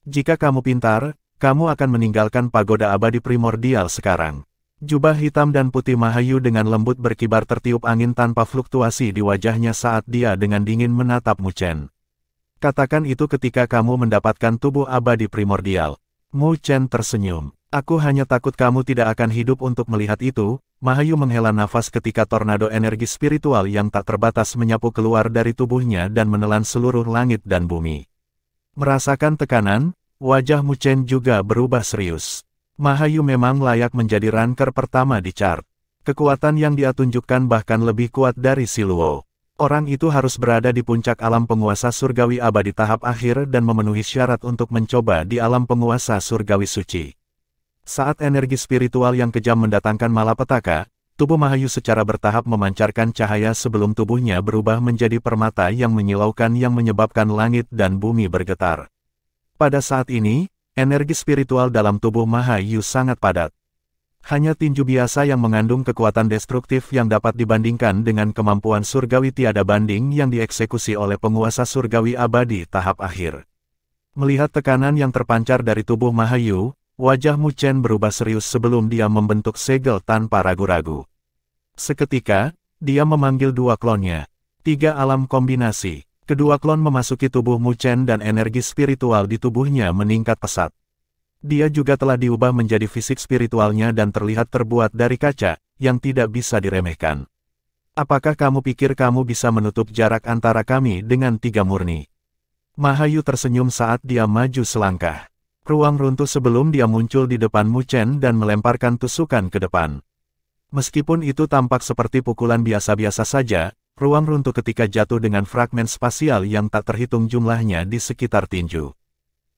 Jika kamu pintar, kamu akan meninggalkan pagoda abadi primordial sekarang. Jubah hitam dan putih Mahayu dengan lembut berkibar tertiup angin tanpa fluktuasi di wajahnya saat dia dengan dingin menatap Mu Chen. Katakan itu ketika kamu mendapatkan tubuh abadi primordial. Mu Chen tersenyum. Aku hanya takut kamu tidak akan hidup untuk melihat itu. Mahayu menghela nafas ketika tornado energi spiritual yang tak terbatas menyapu keluar dari tubuhnya dan menelan seluruh langit dan bumi. Merasakan tekanan, wajah Mu Chen juga berubah serius. Mahayu memang layak menjadi ranker pertama di chart. Kekuatan yang dia tunjukkan bahkan lebih kuat dari Si Luo. Orang itu harus berada di puncak alam penguasa surgawi abadi tahap akhir dan memenuhi syarat untuk mencoba di alam penguasa surgawi suci. Saat energi spiritual yang kejam mendatangkan malapetaka, tubuh Mahayu secara bertahap memancarkan cahaya sebelum tubuhnya berubah menjadi permata yang menyilaukan yang menyebabkan langit dan bumi bergetar. Pada saat ini, energi spiritual dalam tubuh Mahayu sangat padat. Hanya tinju biasa yang mengandung kekuatan destruktif yang dapat dibandingkan dengan kemampuan surgawi tiada banding yang dieksekusi oleh penguasa surgawi abadi tahap akhir. Melihat tekanan yang terpancar dari tubuh Mahayu, wajah Mu Chen berubah serius sebelum dia membentuk segel tanpa ragu-ragu. Seketika, dia memanggil 2 klonnya. 3 alam kombinasi. Kedua klon memasuki tubuh Mu Chen dan energi spiritual di tubuhnya meningkat pesat. Dia juga telah diubah menjadi fisik spiritualnya dan terlihat terbuat dari kaca, yang tidak bisa diremehkan. Apakah kamu pikir kamu bisa menutup jarak antara kami dengan 3 murni? Mahayu tersenyum saat dia maju selangkah. Ruang runtuh sebelum dia muncul di depan Mu Chen dan melemparkan tusukan ke depan. Meskipun itu tampak seperti pukulan biasa-biasa saja, ruang runtuh ketika jatuh dengan fragmen spasial yang tak terhitung jumlahnya di sekitar tinju.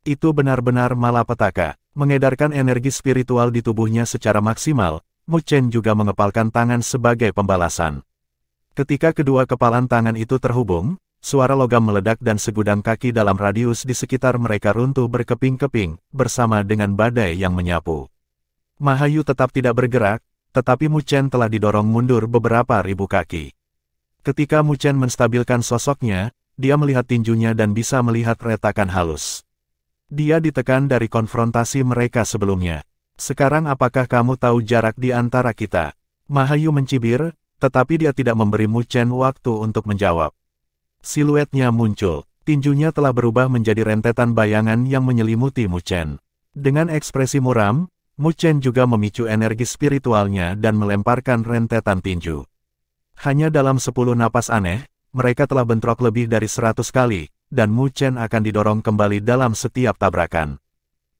Itu benar-benar malapetaka. Mengedarkan energi spiritual di tubuhnya secara maksimal, Mu Chen juga mengepalkan tangan sebagai pembalasan. Ketika kedua kepalan tangan itu terhubung, suara logam meledak dan segudang kaki dalam radius di sekitar mereka runtuh berkeping-keping, bersama dengan badai yang menyapu. Ma Hayu tetap tidak bergerak, tetapi Mu Chen telah didorong mundur beberapa ribu kaki. Ketika Mu Chen menstabilkan sosoknya, dia melihat tinjunya dan bisa melihat retakan halus. Dia ditekan dari konfrontasi mereka sebelumnya. Sekarang apakah kamu tahu jarak di antara kita? Ma Hayu mencibir, tetapi dia tidak memberi Mu Chen waktu untuk menjawab. Siluetnya muncul, tinjunya telah berubah menjadi rentetan bayangan yang menyelimuti Mu Chen. Dengan ekspresi muram, Mu Chen juga memicu energi spiritualnya dan melemparkan rentetan tinju. Hanya dalam 10 napas aneh, mereka telah bentrok lebih dari 100 kali, dan Mu Chen akan didorong kembali dalam setiap tabrakan.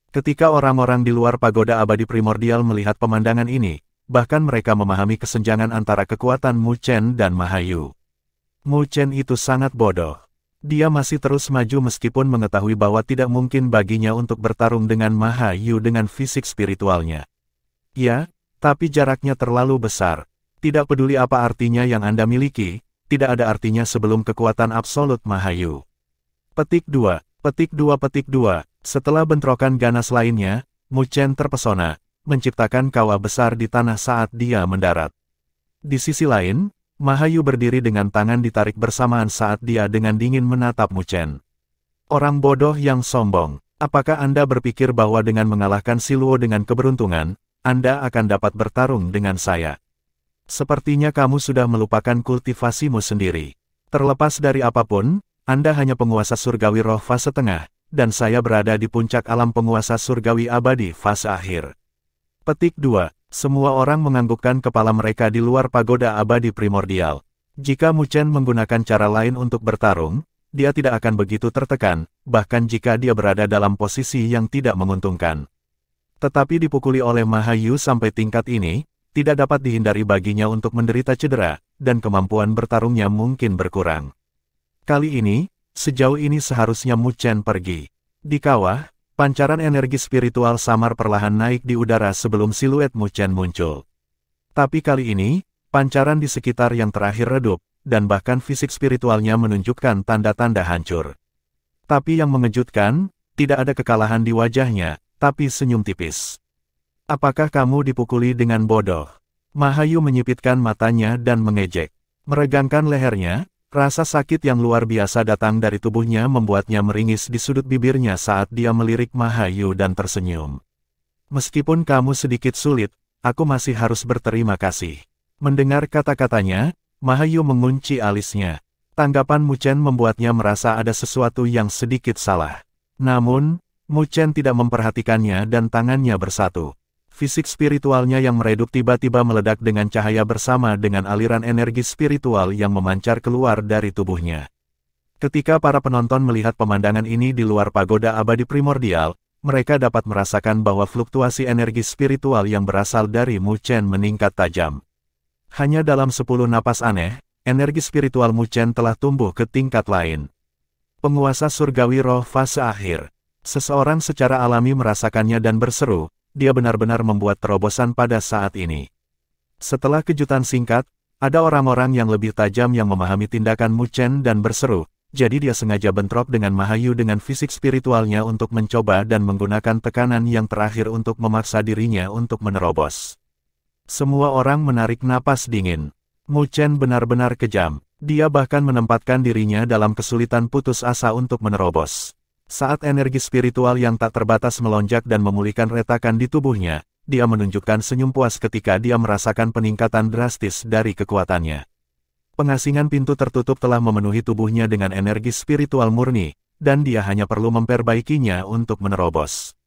Ketika orang-orang di luar pagoda abadi primordial melihat pemandangan ini, bahkan mereka memahami kesenjangan antara kekuatan Mu Chen dan Ma Hayu. Mu Chen itu sangat bodoh. Dia masih terus maju meskipun mengetahui bahwa tidak mungkin baginya untuk bertarung dengan Ma Hayu dengan fisik spiritualnya. Ya, tapi jaraknya terlalu besar. Tidak peduli apa artinya yang Anda miliki, tidak ada artinya sebelum kekuatan absolut Ma Hayu. Petik 2, petik 2, petik 2. Setelah bentrokan ganas lainnya, Mu Chen terpesona, menciptakan kawah besar di tanah saat dia mendarat. Di sisi lain, Ma Hayu berdiri dengan tangan ditarik bersamaan saat dia dengan dingin menatap Mu Chen. Orang bodoh yang sombong, apakah Anda berpikir bahwa dengan mengalahkan Siluo dengan keberuntungan, Anda akan dapat bertarung dengan saya? Sepertinya kamu sudah melupakan kultivasimu sendiri. Terlepas dari apapun, Anda hanya penguasa surgawi roh fase tengah, dan saya berada di puncak alam penguasa surgawi abadi fase akhir. Petik 2. Semua orang menganggukkan kepala mereka di luar pagoda abadi primordial. Jika Mu Chen menggunakan cara lain untuk bertarung, dia tidak akan begitu tertekan, bahkan jika dia berada dalam posisi yang tidak menguntungkan. Tetapi dipukuli oleh Ma Hayu sampai tingkat ini, tidak dapat dihindari baginya untuk menderita cedera, dan kemampuan bertarungnya mungkin berkurang. Kali ini, sejauh ini seharusnya Mu Chen pergi. Di kawah, pancaran energi spiritual samar perlahan naik di udara sebelum siluet Mu Chen muncul. Tapi kali ini, pancaran di sekitar yang terakhir redup, dan bahkan fisik spiritualnya menunjukkan tanda-tanda hancur. Tapi yang mengejutkan, tidak ada kekalahan di wajahnya, tapi senyum tipis. Apakah kamu dipukuli dengan bodoh? Ma Hayu menyipitkan matanya dan mengejek. Meregangkan lehernya, rasa sakit yang luar biasa datang dari tubuhnya membuatnya meringis di sudut bibirnya saat dia melirik Ma Hayu dan tersenyum. Meskipun kamu sedikit sulit, aku masih harus berterima kasih. Mendengar kata-katanya, Ma Hayu mengunci alisnya. Tanggapan Mu Chen membuatnya merasa ada sesuatu yang sedikit salah. Namun, Mu Chen tidak memperhatikannya dan tangannya bersatu. Fisik spiritualnya yang meredup tiba-tiba meledak dengan cahaya bersama dengan aliran energi spiritual yang memancar keluar dari tubuhnya. Ketika para penonton melihat pemandangan ini di luar pagoda abadi primordial, mereka dapat merasakan bahwa fluktuasi energi spiritual yang berasal dari Mu Chen meningkat tajam. Hanya dalam 10 napas aneh, energi spiritual Mu Chen telah tumbuh ke tingkat lain. Penguasa surgawi roh fase akhir. Seseorang secara alami merasakannya dan berseru, dia benar-benar membuat terobosan pada saat ini. Setelah kejutan singkat, ada orang-orang yang lebih tajam yang memahami tindakan Mu Chen dan berseru, jadi dia sengaja bentrok dengan Ma Hayu dengan fisik spiritualnya untuk mencoba dan menggunakan tekanan yang terakhir untuk memaksa dirinya untuk menerobos. Semua orang menarik napas dingin. Mu Chen benar-benar kejam, dia bahkan menempatkan dirinya dalam kesulitan putus asa untuk menerobos. Saat energi spiritual yang tak terbatas melonjak dan memulihkan retakan di tubuhnya, dia menunjukkan senyum puas ketika dia merasakan peningkatan drastis dari kekuatannya. Pengasingan pintu tertutup telah memenuhi tubuhnya dengan energi spiritual murni, dan dia hanya perlu memperbaikinya untuk menerobos.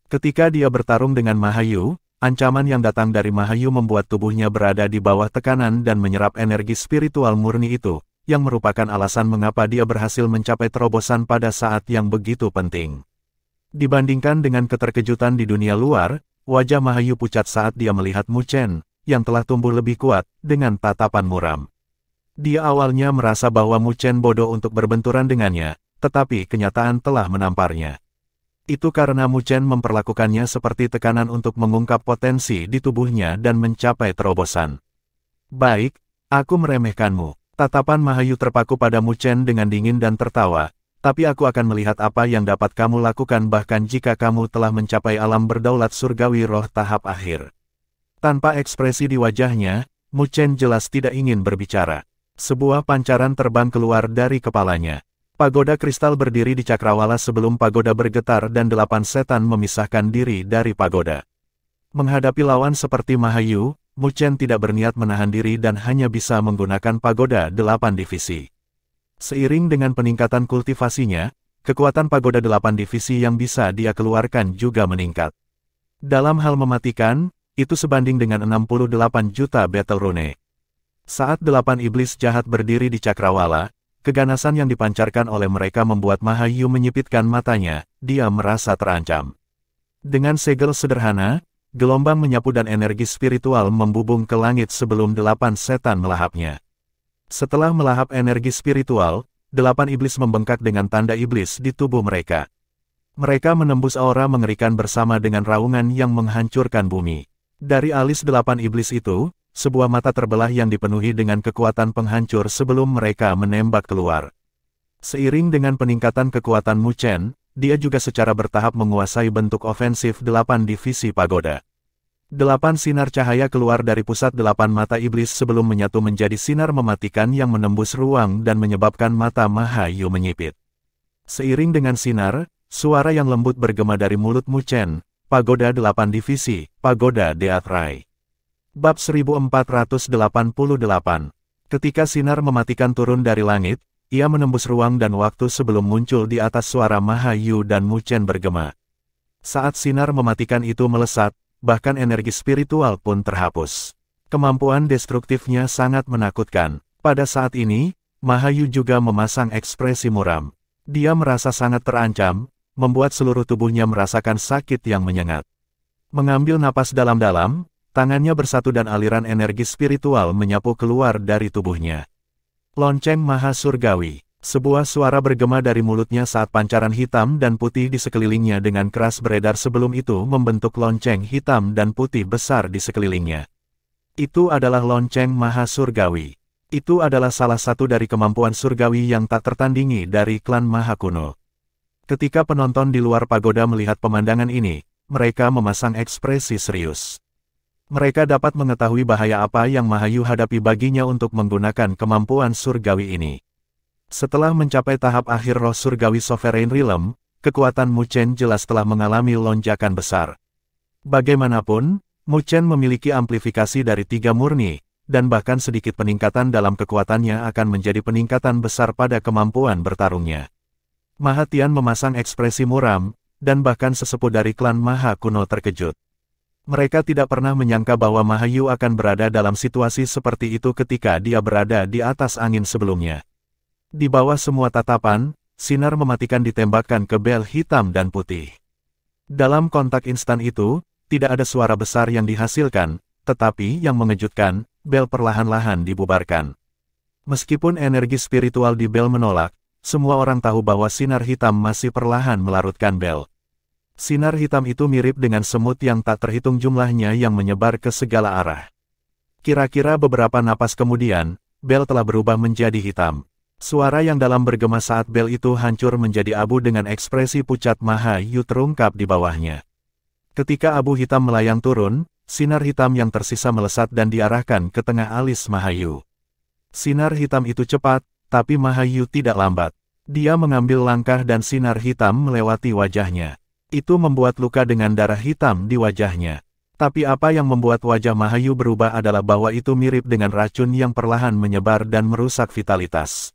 Ketika dia bertarung dengan Ma Hayu, ancaman yang datang dari Ma Hayu membuat tubuhnya berada di bawah tekanan dan menyerap energi spiritual murni itu, yang merupakan alasan mengapa dia berhasil mencapai terobosan pada saat yang begitu penting. Dibandingkan dengan keterkejutan di dunia luar, wajah Ma Hayu pucat saat dia melihat Mu Chen, yang telah tumbuh lebih kuat, dengan tatapan muram. Dia awalnya merasa bahwa Mu Chen bodoh untuk berbenturan dengannya, tetapi kenyataan telah menamparnya. Itu karena Mu Chen memperlakukannya seperti tekanan untuk mengungkap potensi di tubuhnya dan mencapai terobosan. Baik, aku meremehkanmu. Tatapan Mahayu terpaku pada Mu Chen dengan dingin dan tertawa. Tapi aku akan melihat apa yang dapat kamu lakukan bahkan jika kamu telah mencapai alam berdaulat surgawi roh tahap akhir. Tanpa ekspresi di wajahnya, Mu Chen jelas tidak ingin berbicara. Sebuah pancaran terbang keluar dari kepalanya. Pagoda kristal berdiri di cakrawala sebelum pagoda bergetar dan 8 setan memisahkan diri dari pagoda. Menghadapi lawan seperti Mahayu, Mu Chen tidak berniat menahan diri dan hanya bisa menggunakan pagoda 8 divisi. Seiring dengan peningkatan kultivasinya, kekuatan pagoda 8 divisi yang bisa dia keluarkan juga meningkat. Dalam hal mematikan, itu sebanding dengan 68 juta battle rune. Saat 8 iblis jahat berdiri di cakrawala, keganasan yang dipancarkan oleh mereka membuat Mahayu menyipitkan matanya, dia merasa terancam. Dengan segel sederhana, gelombang menyapu dan energi spiritual membubung ke langit sebelum 8 setan melahapnya. Setelah melahap energi spiritual, 8 iblis membengkak dengan tanda iblis di tubuh mereka. Mereka menembus aura mengerikan bersama dengan raungan yang menghancurkan bumi. Dari alis 8 iblis itu, sebuah mata terbelah yang dipenuhi dengan kekuatan penghancur sebelum mereka menembak keluar. Seiring dengan peningkatan kekuatan Mu Chen, dia juga secara bertahap menguasai bentuk ofensif 8 divisi pagoda. 8 sinar cahaya keluar dari pusat 8 mata iblis sebelum menyatu menjadi sinar mematikan yang menembus ruang dan menyebabkan mata Mahayu menyipit. Seiring dengan sinar, suara yang lembut bergema dari mulut Mu Chen, pagoda 8 divisi, pagoda Death Ray. Bab 1488. Ketika sinar mematikan turun dari langit, ia menembus ruang dan waktu sebelum muncul di atas suara Mahayu dan Mu Chen bergema. Saat sinar mematikan itu melesat, bahkan energi spiritual pun terhapus. Kemampuan destruktifnya sangat menakutkan. Pada saat ini, Mahayu juga memasang ekspresi muram. Dia merasa sangat terancam, membuat seluruh tubuhnya merasakan sakit yang menyengat. Mengambil napas dalam-dalam, tangannya bersatu dan aliran energi spiritual menyapu keluar dari tubuhnya. Lonceng Maha Surgawi. Sebuah suara bergema dari mulutnya saat pancaran hitam dan putih di sekelilingnya dengan keras beredar sebelum itu membentuk lonceng hitam dan putih besar di sekelilingnya. Itu adalah lonceng Maha Surgawi. Itu adalah salah satu dari kemampuan surgawi yang tak tertandingi dari klan Maha Kuno. Ketika penonton di luar pagoda melihat pemandangan ini, mereka memasang ekspresi serius. Mereka dapat mengetahui bahaya apa yang Mahayu hadapi baginya untuk menggunakan kemampuan surgawi ini. Setelah mencapai tahap akhir roh surgawi Sovereign Realm, kekuatan Mu Chen jelas telah mengalami lonjakan besar. Bagaimanapun, Mu Chen memiliki amplifikasi dari 3 murni, dan bahkan sedikit peningkatan dalam kekuatannya akan menjadi peningkatan besar pada kemampuan bertarungnya. Maha Tian memasang ekspresi muram, dan bahkan sesepuh dari klan Maha Kuno terkejut. Mereka tidak pernah menyangka bahwa Mahayu akan berada dalam situasi seperti itu ketika dia berada di atas angin sebelumnya. Di bawah semua tatapan, sinar mematikan ditembakkan ke bel hitam dan putih. Dalam kontak instan itu, tidak ada suara besar yang dihasilkan, tetapi yang mengejutkan, bel perlahan-lahan dibubarkan. Meskipun energi spiritual di bel menolak, semua orang tahu bahwa sinar hitam masih perlahan melarutkan bel. Sinar hitam itu mirip dengan semut yang tak terhitung jumlahnya yang menyebar ke segala arah. Kira-kira beberapa napas kemudian, bel telah berubah menjadi hitam. Suara yang dalam bergema saat bel itu hancur menjadi abu dengan ekspresi pucat Mahayu terungkap di bawahnya. Ketika abu hitam melayang turun, sinar hitam yang tersisa melesat dan diarahkan ke tengah alis Mahayu. Sinar hitam itu cepat, tapi Mahayu tidak lambat. Dia mengambil langkah dan sinar hitam melewati wajahnya. Itu membuat luka dengan darah hitam di wajahnya. Tapi apa yang membuat wajah Mahayu berubah adalah bahwa itu mirip dengan racun yang perlahan menyebar dan merusak vitalitas.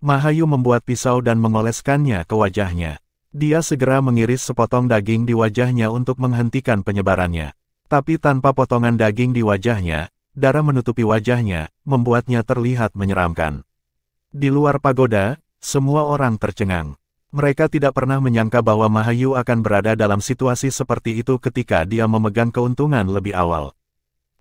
Mahayu membuat pisau dan mengoleskannya ke wajahnya. Dia segera mengiris sepotong daging di wajahnya untuk menghentikan penyebarannya. Tapi tanpa potongan daging di wajahnya, darah menutupi wajahnya, membuatnya terlihat menyeramkan. Di luar pagoda, semua orang tercengang. Mereka tidak pernah menyangka bahwa Mahayu akan berada dalam situasi seperti itu ketika dia memegang keuntungan lebih awal.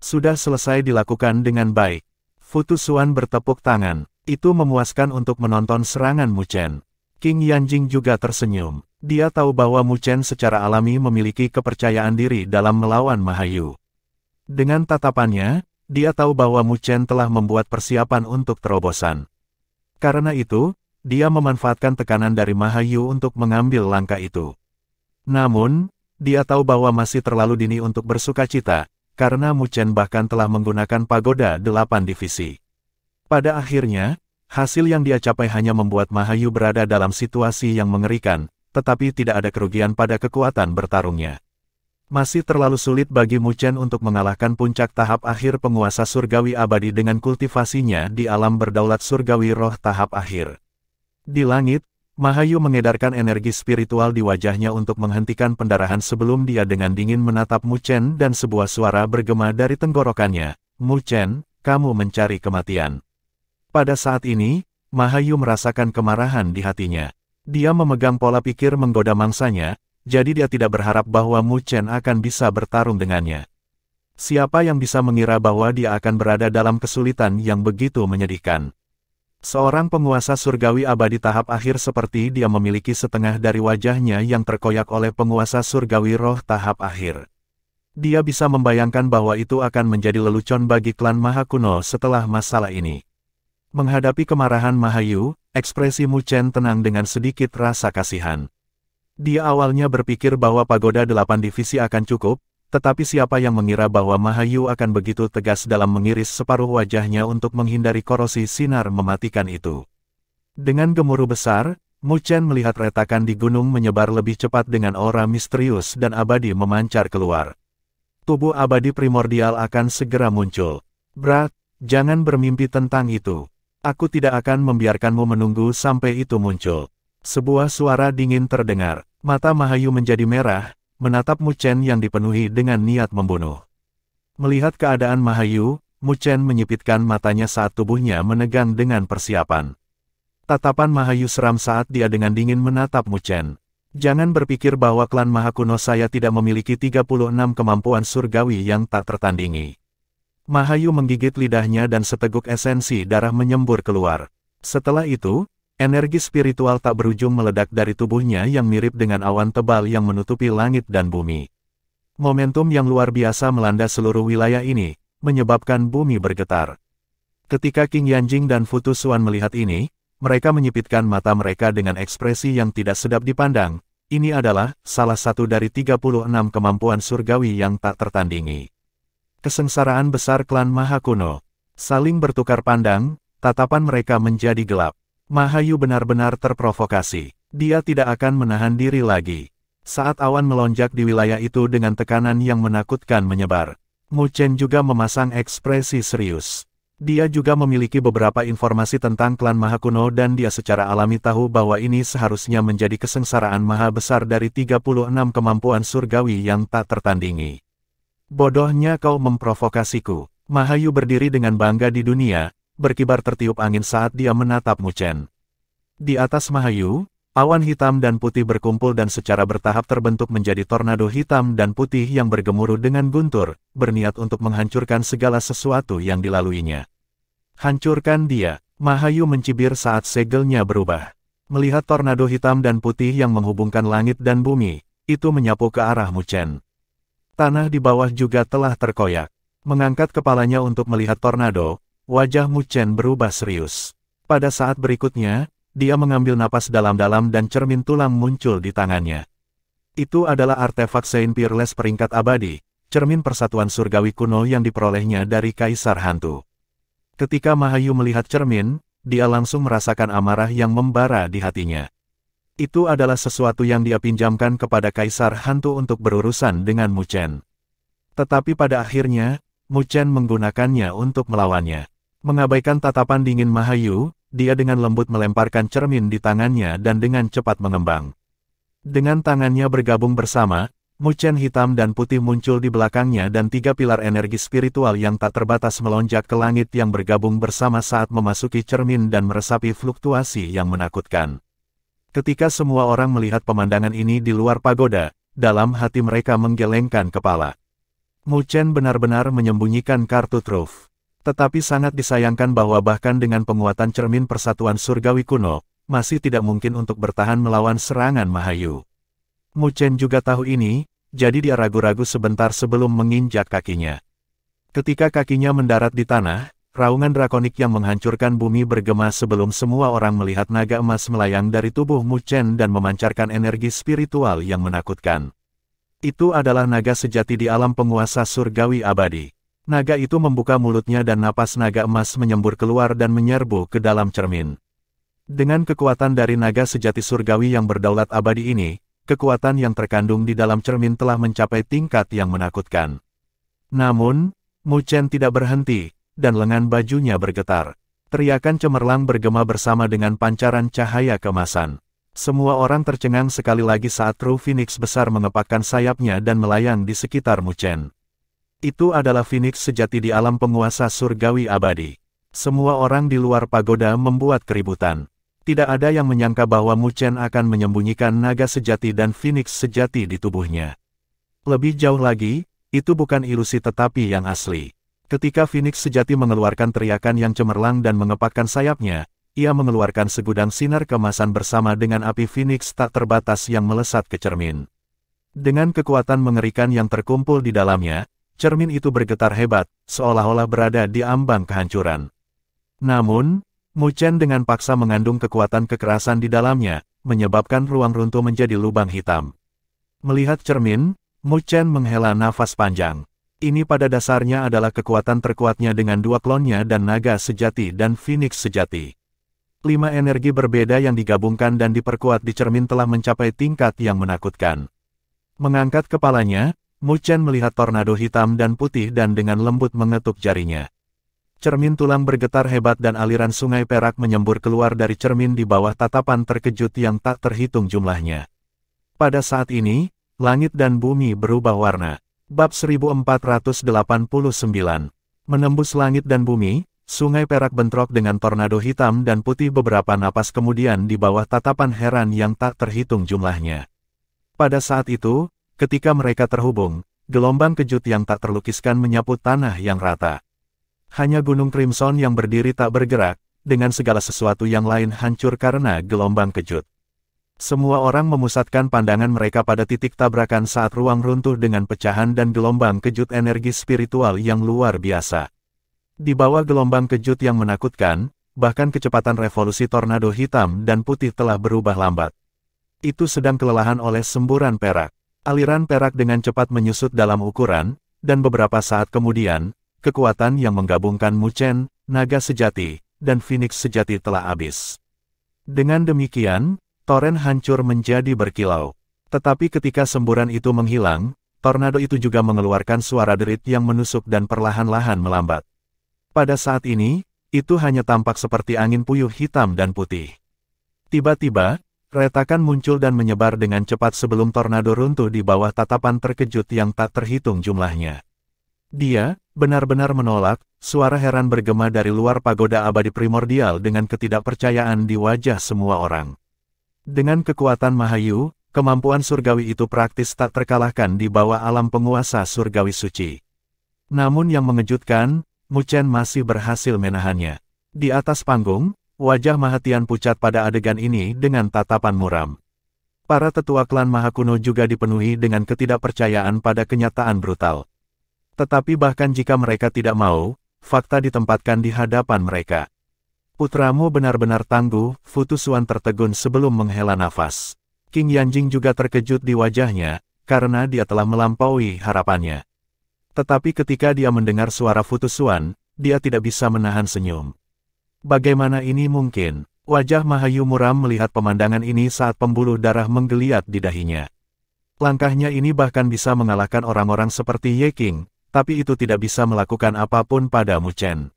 Sudah selesai dilakukan dengan baik. Futu Xuan bertepuk tangan. Itu memuaskan untuk menonton serangan Mu Chen. King Yanjing juga tersenyum. Dia tahu bahwa Mu Chen secara alami memiliki kepercayaan diri dalam melawan Mahayu. Dengan tatapannya, Dia tahu bahwa Mu Chen telah membuat persiapan untuk terobosan. Karena itu, dia memanfaatkan tekanan dari Mahayu untuk mengambil langkah itu. Namun, dia tahu bahwa masih terlalu dini untuk bersukacita, karena Mu Chen bahkan telah menggunakan pagoda 8 divisi. Pada akhirnya, hasil yang dia capai hanya membuat Mahayu berada dalam situasi yang mengerikan, tetapi tidak ada kerugian pada kekuatan bertarungnya. Masih terlalu sulit bagi Mu Chen untuk mengalahkan puncak tahap akhir penguasa surgawi abadi dengan kultivasinya di alam berdaulat surgawi roh tahap akhir. Di langit, Mahayu mengedarkan energi spiritual di wajahnya untuk menghentikan pendarahan sebelum dia dengan dingin menatap Mu Chen dan sebuah suara bergema dari tenggorokannya, "Mu Chen, kamu mencari kematian." Pada saat ini, Mahayu merasakan kemarahan di hatinya. Dia memegang pola pikir menggoda mangsanya, jadi dia tidak berharap bahwa Mu Chen akan bisa bertarung dengannya. Siapa yang bisa mengira bahwa dia akan berada dalam kesulitan yang begitu menyedihkan? Seorang penguasa surgawi abadi tahap akhir seperti dia memiliki setengah dari wajahnya yang terkoyak oleh penguasa surgawi roh tahap akhir. Dia bisa membayangkan bahwa itu akan menjadi lelucon bagi klan Maha Kuno setelah masalah ini. Menghadapi kemarahan Mahayu, ekspresi Mu Chen tenang dengan sedikit rasa kasihan. Dia awalnya berpikir bahwa pagoda 8 divisi akan cukup, tetapi siapa yang mengira bahwa Mahayu akan begitu tegas dalam mengiris separuh wajahnya untuk menghindari korosi sinar mematikan itu. Dengan gemuruh besar, Mu Chen melihat retakan di gunung menyebar lebih cepat dengan aura misterius dan abadi memancar keluar. Tubuh abadi primordial akan segera muncul. "Brat, jangan bermimpi tentang itu. Aku tidak akan membiarkanmu menunggu sampai itu muncul." Sebuah suara dingin terdengar. Mata Mahayu menjadi merah, menatap Mu Chen yang dipenuhi dengan niat membunuh. Melihat keadaan Mahayu, Mu Chen menyipitkan matanya saat tubuhnya menegang dengan persiapan. Tatapan Mahayu seram saat dia dengan dingin menatap Mu Chen. "Jangan berpikir bahwa klan Maha Kuno saya tidak memiliki 36 kemampuan surgawi yang tak tertandingi." Mahayu menggigit lidahnya dan seteguk esensi darah menyembur keluar. Setelah itu, energi spiritual tak berujung meledak dari tubuhnya yang mirip dengan awan tebal yang menutupi langit dan bumi. Momentum yang luar biasa melanda seluruh wilayah ini, menyebabkan bumi bergetar. Ketika King Yanjing dan Fu Tusuan melihat ini, mereka menyipitkan mata mereka dengan ekspresi yang tidak sedap dipandang. Ini adalah salah satu dari 36 kemampuan surgawi yang tak tertandingi. Kesengsaraan besar klan Maha Kuno. Saling bertukar pandang, tatapan mereka menjadi gelap. Mahayu benar-benar terprovokasi. Dia tidak akan menahan diri lagi. Saat awan melonjak di wilayah itu dengan tekanan yang menakutkan menyebar, Mu Chen juga memasang ekspresi serius. Dia juga memiliki beberapa informasi tentang klan Maha Kuno dan dia secara alami tahu bahwa ini seharusnya menjadi kesengsaraan maha besar dari 36 kemampuan surgawi yang tak tertandingi. "Bodohnya kau memprovokasiku." Mahayu berdiri dengan bangga di dunia, berkibar tertiup angin saat dia menatap Mu Chen. Di atas Mahayu, awan hitam dan putih berkumpul dan secara bertahap terbentuk menjadi tornado hitam dan putih yang bergemuruh dengan guntur, berniat untuk menghancurkan segala sesuatu yang dilaluinya. "Hancurkan dia!" Mahayu mencibir saat segelnya berubah. Melihat tornado hitam dan putih yang menghubungkan langit dan bumi, itu menyapu ke arah Mu Chen. Tanah di bawah juga telah terkoyak. Mengangkat kepalanya untuk melihat tornado, wajah Mu Chen berubah serius. Pada saat berikutnya, dia mengambil napas dalam-dalam dan cermin tulang muncul di tangannya. Itu adalah artefak Saint Peerless peringkat abadi, cermin persatuan surgawi kuno yang diperolehnya dari Kaisar Hantu. Ketika Mahayu melihat cermin, dia langsung merasakan amarah yang membara di hatinya. Itu adalah sesuatu yang dia pinjamkan kepada Kaisar Hantu untuk berurusan dengan Mu Chen. Tetapi pada akhirnya, Mu Chen menggunakannya untuk melawannya. Mengabaikan tatapan dingin Mahayu, dia dengan lembut melemparkan cermin di tangannya dan dengan cepat mengembang. Dengan tangannya bergabung bersama, Mu Chen hitam dan putih muncul di belakangnya dan 3 pilar energi spiritual yang tak terbatas melonjak ke langit yang bergabung bersama saat memasuki cermin dan meresapi fluktuasi yang menakutkan. Ketika semua orang melihat pemandangan ini di luar pagoda, dalam hati mereka menggelengkan kepala. Mu Chen benar-benar menyembunyikan kartu truf. Tetapi sangat disayangkan bahwa bahkan dengan penguatan cermin persatuan surgawi kuno, masih tidak mungkin untuk bertahan melawan serangan Mahayu. Mu Chen juga tahu ini, jadi dia ragu-ragu sebentar sebelum menginjak kakinya. Ketika kakinya mendarat di tanah, raungan drakonik yang menghancurkan bumi bergema sebelum semua orang melihat naga emas melayang dari tubuh Mu Chen dan memancarkan energi spiritual yang menakutkan. Itu adalah naga sejati di alam penguasa surgawi abadi. Naga itu membuka mulutnya dan napas naga emas menyembur keluar dan menyerbu ke dalam cermin. Dengan kekuatan dari naga sejati surgawi yang berdaulat abadi ini, kekuatan yang terkandung di dalam cermin telah mencapai tingkat yang menakutkan. Namun, Mu Chen tidak berhenti, dan lengan bajunya bergetar. Teriakan cemerlang bergema bersama dengan pancaran cahaya kemasan. Semua orang tercengang sekali lagi saat True Phoenix besar mengepakkan sayapnya dan melayang di sekitar Mu Chen. Itu adalah Phoenix sejati di alam penguasa surgawi abadi. Semua orang di luar pagoda membuat keributan. Tidak ada yang menyangka bahwa Mu Chen akan menyembunyikan naga sejati dan Phoenix sejati di tubuhnya. Lebih jauh lagi, itu bukan ilusi tetapi yang asli. Ketika Phoenix sejati mengeluarkan teriakan yang cemerlang dan mengepakkan sayapnya, ia mengeluarkan segudang sinar kemasan bersama dengan api Phoenix tak terbatas yang melesat ke cermin. Dengan kekuatan mengerikan yang terkumpul di dalamnya, cermin itu bergetar hebat, seolah-olah berada di ambang kehancuran. Namun, Mu Chen dengan paksa mengandung kekuatan kekerasan di dalamnya, menyebabkan ruang runtuh menjadi lubang hitam. Melihat cermin, Mu Chen menghela nafas panjang. Ini pada dasarnya adalah kekuatan terkuatnya dengan dua klonnya dan naga sejati dan Phoenix sejati. 5 energi berbeda yang digabungkan dan diperkuat di cermin telah mencapai tingkat yang menakutkan. Mengangkat kepalanya, Mu Chen melihat tornado hitam dan putih dan dengan lembut mengetuk jarinya. Cermin tulang bergetar hebat dan aliran sungai perak menyembur keluar dari cermin di bawah tatapan terkejut yang tak terhitung jumlahnya. Pada saat ini, langit dan bumi berubah warna. Bab 1489. Menembus langit dan bumi, sungai perak bentrok dengan tornado hitam dan putih beberapa napas kemudian di bawah tatapan heran yang tak terhitung jumlahnya. Pada saat itu, ketika mereka terhubung, gelombang kejut yang tak terlukiskan menyapu tanah yang rata. Hanya Gunung Crimson yang berdiri tak bergerak, dengan segala sesuatu yang lain hancur karena gelombang kejut. Semua orang memusatkan pandangan mereka pada titik tabrakan saat ruang runtuh dengan pecahan dan gelombang kejut energi spiritual yang luar biasa. Di bawah gelombang kejut yang menakutkan, bahkan kecepatan revolusi tornado hitam dan putih telah berubah lambat. Itu sedang kelelahan oleh semburan perak. Aliran perak dengan cepat menyusut dalam ukuran, dan beberapa saat kemudian, kekuatan yang menggabungkan Mu Chen, naga sejati, dan Phoenix sejati telah habis. Dengan demikian, toren hancur menjadi berkilau. Tetapi ketika semburan itu menghilang, tornado itu juga mengeluarkan suara derit yang menusuk dan perlahan-lahan melambat. Pada saat ini, itu hanya tampak seperti angin puyuh hitam dan putih. Tiba-tiba, retakan muncul dan menyebar dengan cepat sebelum tornado runtuh di bawah tatapan terkejut yang tak terhitung jumlahnya. Dia benar-benar menolak, suara heran bergema dari luar pagoda abadi primordial dengan ketidakpercayaan di wajah semua orang. Dengan kekuatan Mahayu, kemampuan surgawi itu praktis tak terkalahkan di bawah alam penguasa surgawi suci. Namun yang mengejutkan, Mu Chen masih berhasil menahannya. Di atas panggung, wajah Mahatian pucat pada adegan ini dengan tatapan muram. Para tetua klan Mahakuno juga dipenuhi dengan ketidakpercayaan pada kenyataan brutal. Tetapi bahkan jika mereka tidak mau, fakta ditempatkan di hadapan mereka. Putramu benar-benar tangguh, Futusuan tertegun sebelum menghela nafas. King Yanjing juga terkejut di wajahnya, karena dia telah melampaui harapannya. Tetapi ketika dia mendengar suara Futusuan, dia tidak bisa menahan senyum. Bagaimana ini mungkin? Wajah Mahayu muram melihat pemandangan ini saat pembuluh darah menggeliat di dahinya. Langkahnya ini bahkan bisa mengalahkan orang-orang seperti Ye King, tapi itu tidak bisa melakukan apapun pada Mu Chen.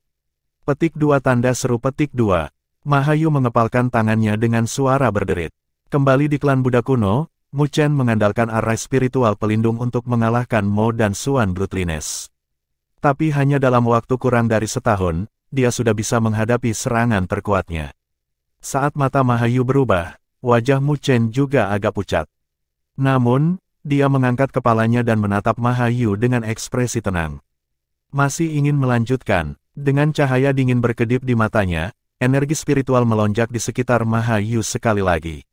Petik 2 tanda seru petik 2. Mahayu mengepalkan tangannya dengan suara berderit. Kembali di klan Buddha kuno, Mu Chen mengandalkan arai spiritual pelindung untuk mengalahkan Mo dan Suan Bloodliness. Tapi hanya dalam waktu kurang dari setahun, dia sudah bisa menghadapi serangan terkuatnya. Saat mata Mahayu berubah, wajah Mu Chen juga agak pucat. Namun, dia mengangkat kepalanya dan menatap Mahayu dengan ekspresi tenang. Masih ingin melanjutkan. Dengan cahaya dingin berkedip di matanya, energi spiritual melonjak di sekitar Mahayu sekali lagi.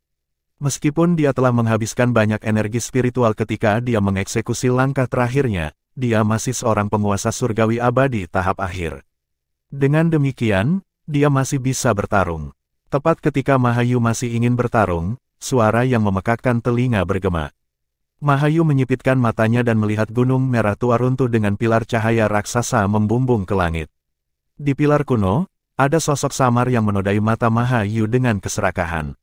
Meskipun dia telah menghabiskan banyak energi spiritual ketika dia mengeksekusi langkah terakhirnya, dia masih seorang penguasa surgawi abadi tahap akhir. Dengan demikian, dia masih bisa bertarung. Tepat ketika Mahayu masih ingin bertarung, suara yang memekakkan telinga bergema. Mahayu menyipitkan matanya dan melihat gunung merah tua runtuh dengan pilar cahaya raksasa membumbung ke langit. Di pilar kuno, ada sosok samar yang menodai mata Mahayu dengan keserakahan.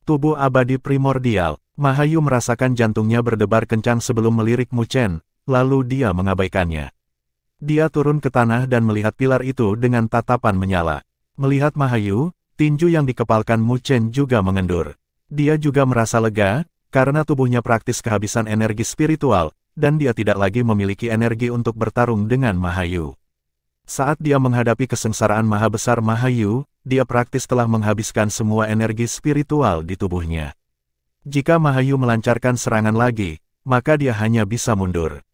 Tubuh abadi primordial. Mahayu merasakan jantungnya berdebar kencang sebelum melirik Mu Chen, lalu dia mengabaikannya. Dia turun ke tanah dan melihat pilar itu dengan tatapan menyala. Melihat Mahayu, tinju yang dikepalkan Mu Chen juga mengendur. Dia juga merasa lega, karena tubuhnya praktis kehabisan energi spiritual, dan dia tidak lagi memiliki energi untuk bertarung dengan Mahayu. Saat dia menghadapi kesengsaraan maha besar Mahayu, dia praktis telah menghabiskan semua energi spiritual di tubuhnya. Jika Mahayu melancarkan serangan lagi, maka dia hanya bisa mundur.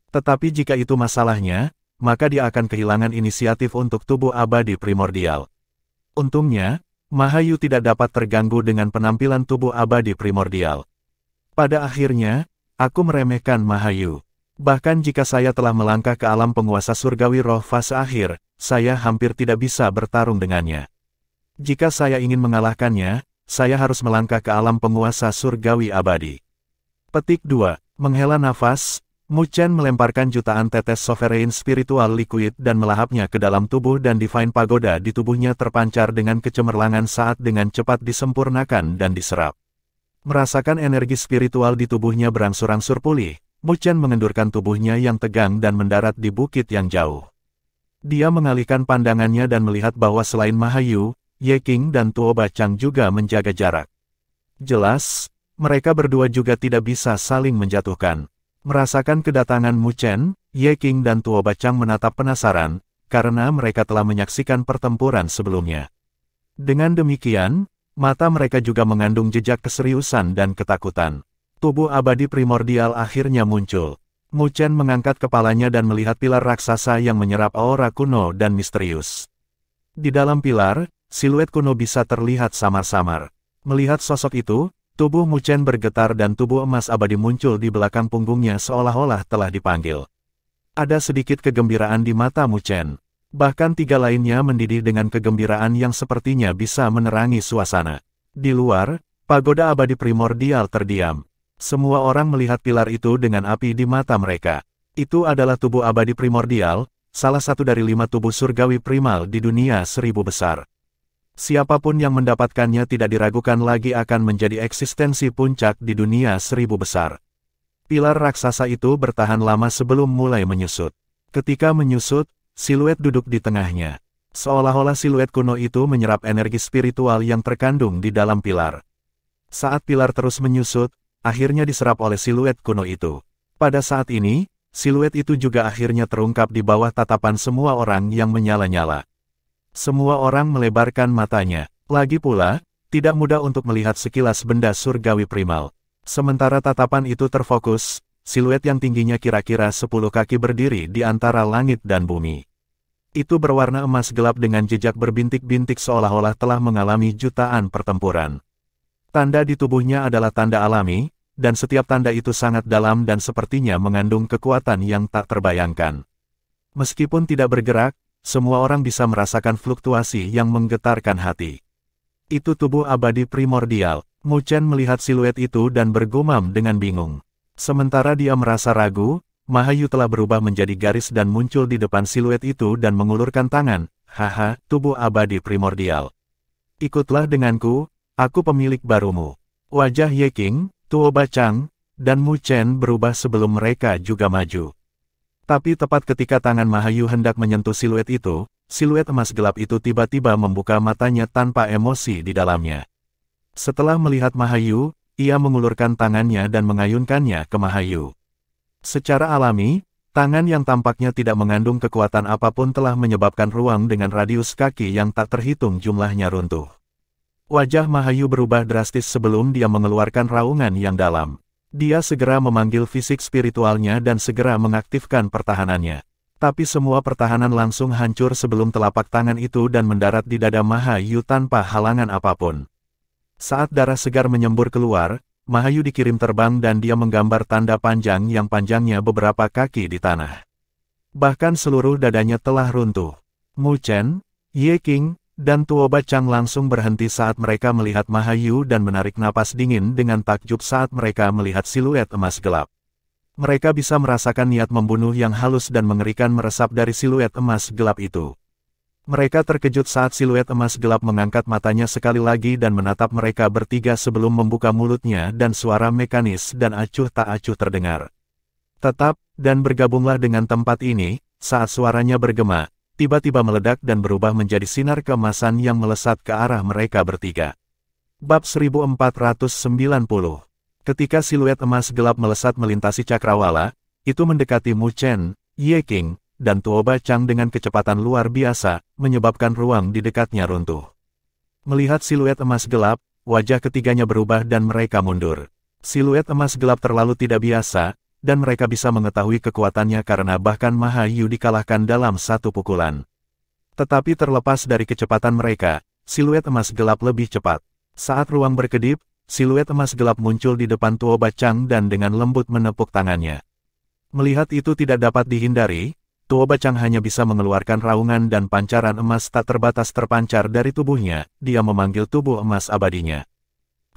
Tetapi jika itu masalahnya, maka dia akan kehilangan inisiatif untuk tubuh abadi primordial. Untungnya, Mahayu tidak dapat terganggu dengan penampilan tubuh abadi primordial. Pada akhirnya, aku meremehkan Mahayu. Bahkan jika saya telah melangkah ke alam penguasa surgawi roh fase akhir, saya hampir tidak bisa bertarung dengannya. Jika saya ingin mengalahkannya, saya harus melangkah ke alam penguasa surgawi abadi. Petik 2. Menghela nafas, Mu Chen melemparkan jutaan tetes sovereign spiritual liquid dan melahapnya ke dalam tubuh dan Divine Pagoda di tubuhnya terpancar dengan kecemerlangan saat dengan cepat disempurnakan dan diserap. Merasakan energi spiritual di tubuhnya berangsur-angsur pulih, Mu Chen mengendurkan tubuhnya yang tegang dan mendarat di bukit yang jauh. Dia mengalihkan pandangannya dan melihat bahwa selain Mahayu, Ye Qing dan Tuo Bachang juga menjaga jarak. Jelas, mereka berdua juga tidak bisa saling menjatuhkan. Merasakan kedatangan Mu Chen, Ye Qing dan Tuo Bachang menatap penasaran, karena mereka telah menyaksikan pertempuran sebelumnya. Dengan demikian, mata mereka juga mengandung jejak keseriusan dan ketakutan. Tubuh abadi primordial akhirnya muncul. Mu Chen mengangkat kepalanya dan melihat pilar raksasa yang menyerap aura kuno dan misterius. Di dalam pilar, siluet kuno bisa terlihat samar-samar. Melihat sosok itu, tubuh Mu Chen bergetar dan tubuh emas abadi muncul di belakang punggungnya seolah-olah telah dipanggil. Ada sedikit kegembiraan di mata Mu Chen. Bahkan tiga lainnya mendidih dengan kegembiraan yang sepertinya bisa menerangi suasana. Di luar, pagoda abadi primordial terdiam. Semua orang melihat pilar itu dengan api di mata mereka. Itu adalah tubuh abadi primordial, salah satu dari 5 tubuh surgawi primal di dunia 1000 besar. Siapapun yang mendapatkannya tidak diragukan lagi akan menjadi eksistensi puncak di dunia 1000 besar. Pilar raksasa itu bertahan lama sebelum mulai menyusut. Ketika menyusut, siluet duduk di tengahnya. Seolah-olah siluet kuno itu menyerap energi spiritual yang terkandung di dalam pilar. Saat pilar terus menyusut, akhirnya diserap oleh siluet kuno itu. Pada saat ini, siluet itu juga akhirnya terungkap di bawah tatapan semua orang yang menyala-nyala. Semua orang melebarkan matanya. Lagi pula, tidak mudah untuk melihat sekilas benda surgawi primal. Sementara tatapan itu terfokus, siluet yang tingginya kira-kira 10 kaki berdiri di antara langit dan bumi. Itu berwarna emas gelap dengan jejak berbintik-bintik seolah-olah telah mengalami jutaan pertempuran. Tanda di tubuhnya adalah tanda alami, dan setiap tanda itu sangat dalam dan sepertinya mengandung kekuatan yang tak terbayangkan. Meskipun tidak bergerak, semua orang bisa merasakan fluktuasi yang menggetarkan hati. Itu tubuh abadi primordial. Mu Chen melihat siluet itu dan bergumam dengan bingung. Sementara dia merasa ragu, Mahayu telah berubah menjadi garis dan muncul di depan siluet itu dan mengulurkan tangan. Haha, tubuh abadi primordial. Ikutlah denganku, aku pemilik barumu. Wajah Ye Qing, Tuo Bachang, dan Mu Chen berubah sebelum mereka juga maju. Tapi tepat ketika tangan Mahayu hendak menyentuh siluet itu, siluet emas gelap itu tiba-tiba membuka matanya tanpa emosi di dalamnya. Setelah melihat Mahayu, ia mengulurkan tangannya dan mengayunkannya ke Mahayu. Secara alami, tangan yang tampaknya tidak mengandung kekuatan apapun telah menyebabkan ruang dengan radius kaki yang tak terhitung jumlahnya runtuh. Wajah Mahayu berubah drastis sebelum dia mengeluarkan raungan yang dalam. Dia segera memanggil fisik spiritualnya dan segera mengaktifkan pertahanannya. Tapi semua pertahanan langsung hancur sebelum telapak tangan itu dan mendarat di dada Mahayu tanpa halangan apapun. Saat darah segar menyembur keluar, Mahayu dikirim terbang dan dia menggambar tanda panjang yang panjangnya beberapa kaki di tanah. Bahkan seluruh dadanya telah runtuh. Mu Chen, Ye Qing, dan Tuo Bacang langsung berhenti saat mereka melihat Mahayu dan menarik napas dingin dengan takjub saat mereka melihat siluet emas gelap. Mereka bisa merasakan niat membunuh yang halus dan mengerikan meresap dari siluet emas gelap itu. Mereka terkejut saat siluet emas gelap mengangkat matanya sekali lagi dan menatap mereka bertiga sebelum membuka mulutnya dan suara mekanis dan acuh tak acuh terdengar. Tetap, dan bergabunglah dengan tempat ini, saat suaranya bergema, tiba-tiba meledak dan berubah menjadi sinar keemasan yang melesat ke arah mereka bertiga. Bab 1490. Ketika siluet emas gelap melesat melintasi cakrawala, itu mendekati Mu Chen, Ye Qing, dan Tuo Bacang dengan kecepatan luar biasa, menyebabkan ruang di dekatnya runtuh. Melihat siluet emas gelap, wajah ketiganya berubah dan mereka mundur. Siluet emas gelap terlalu tidak biasa, dan mereka bisa mengetahui kekuatannya karena bahkan Mahayu dikalahkan dalam satu pukulan. Tetapi terlepas dari kecepatan mereka, siluet emas gelap lebih cepat. Saat ruang berkedip, siluet emas gelap muncul di depan Tuo Bacang dan dengan lembut menepuk tangannya. Melihat itu tidak dapat dihindari, Tuo Bacang hanya bisa mengeluarkan raungan dan pancaran emas tak terbatas terpancar dari tubuhnya, dia memanggil tubuh emas abadinya.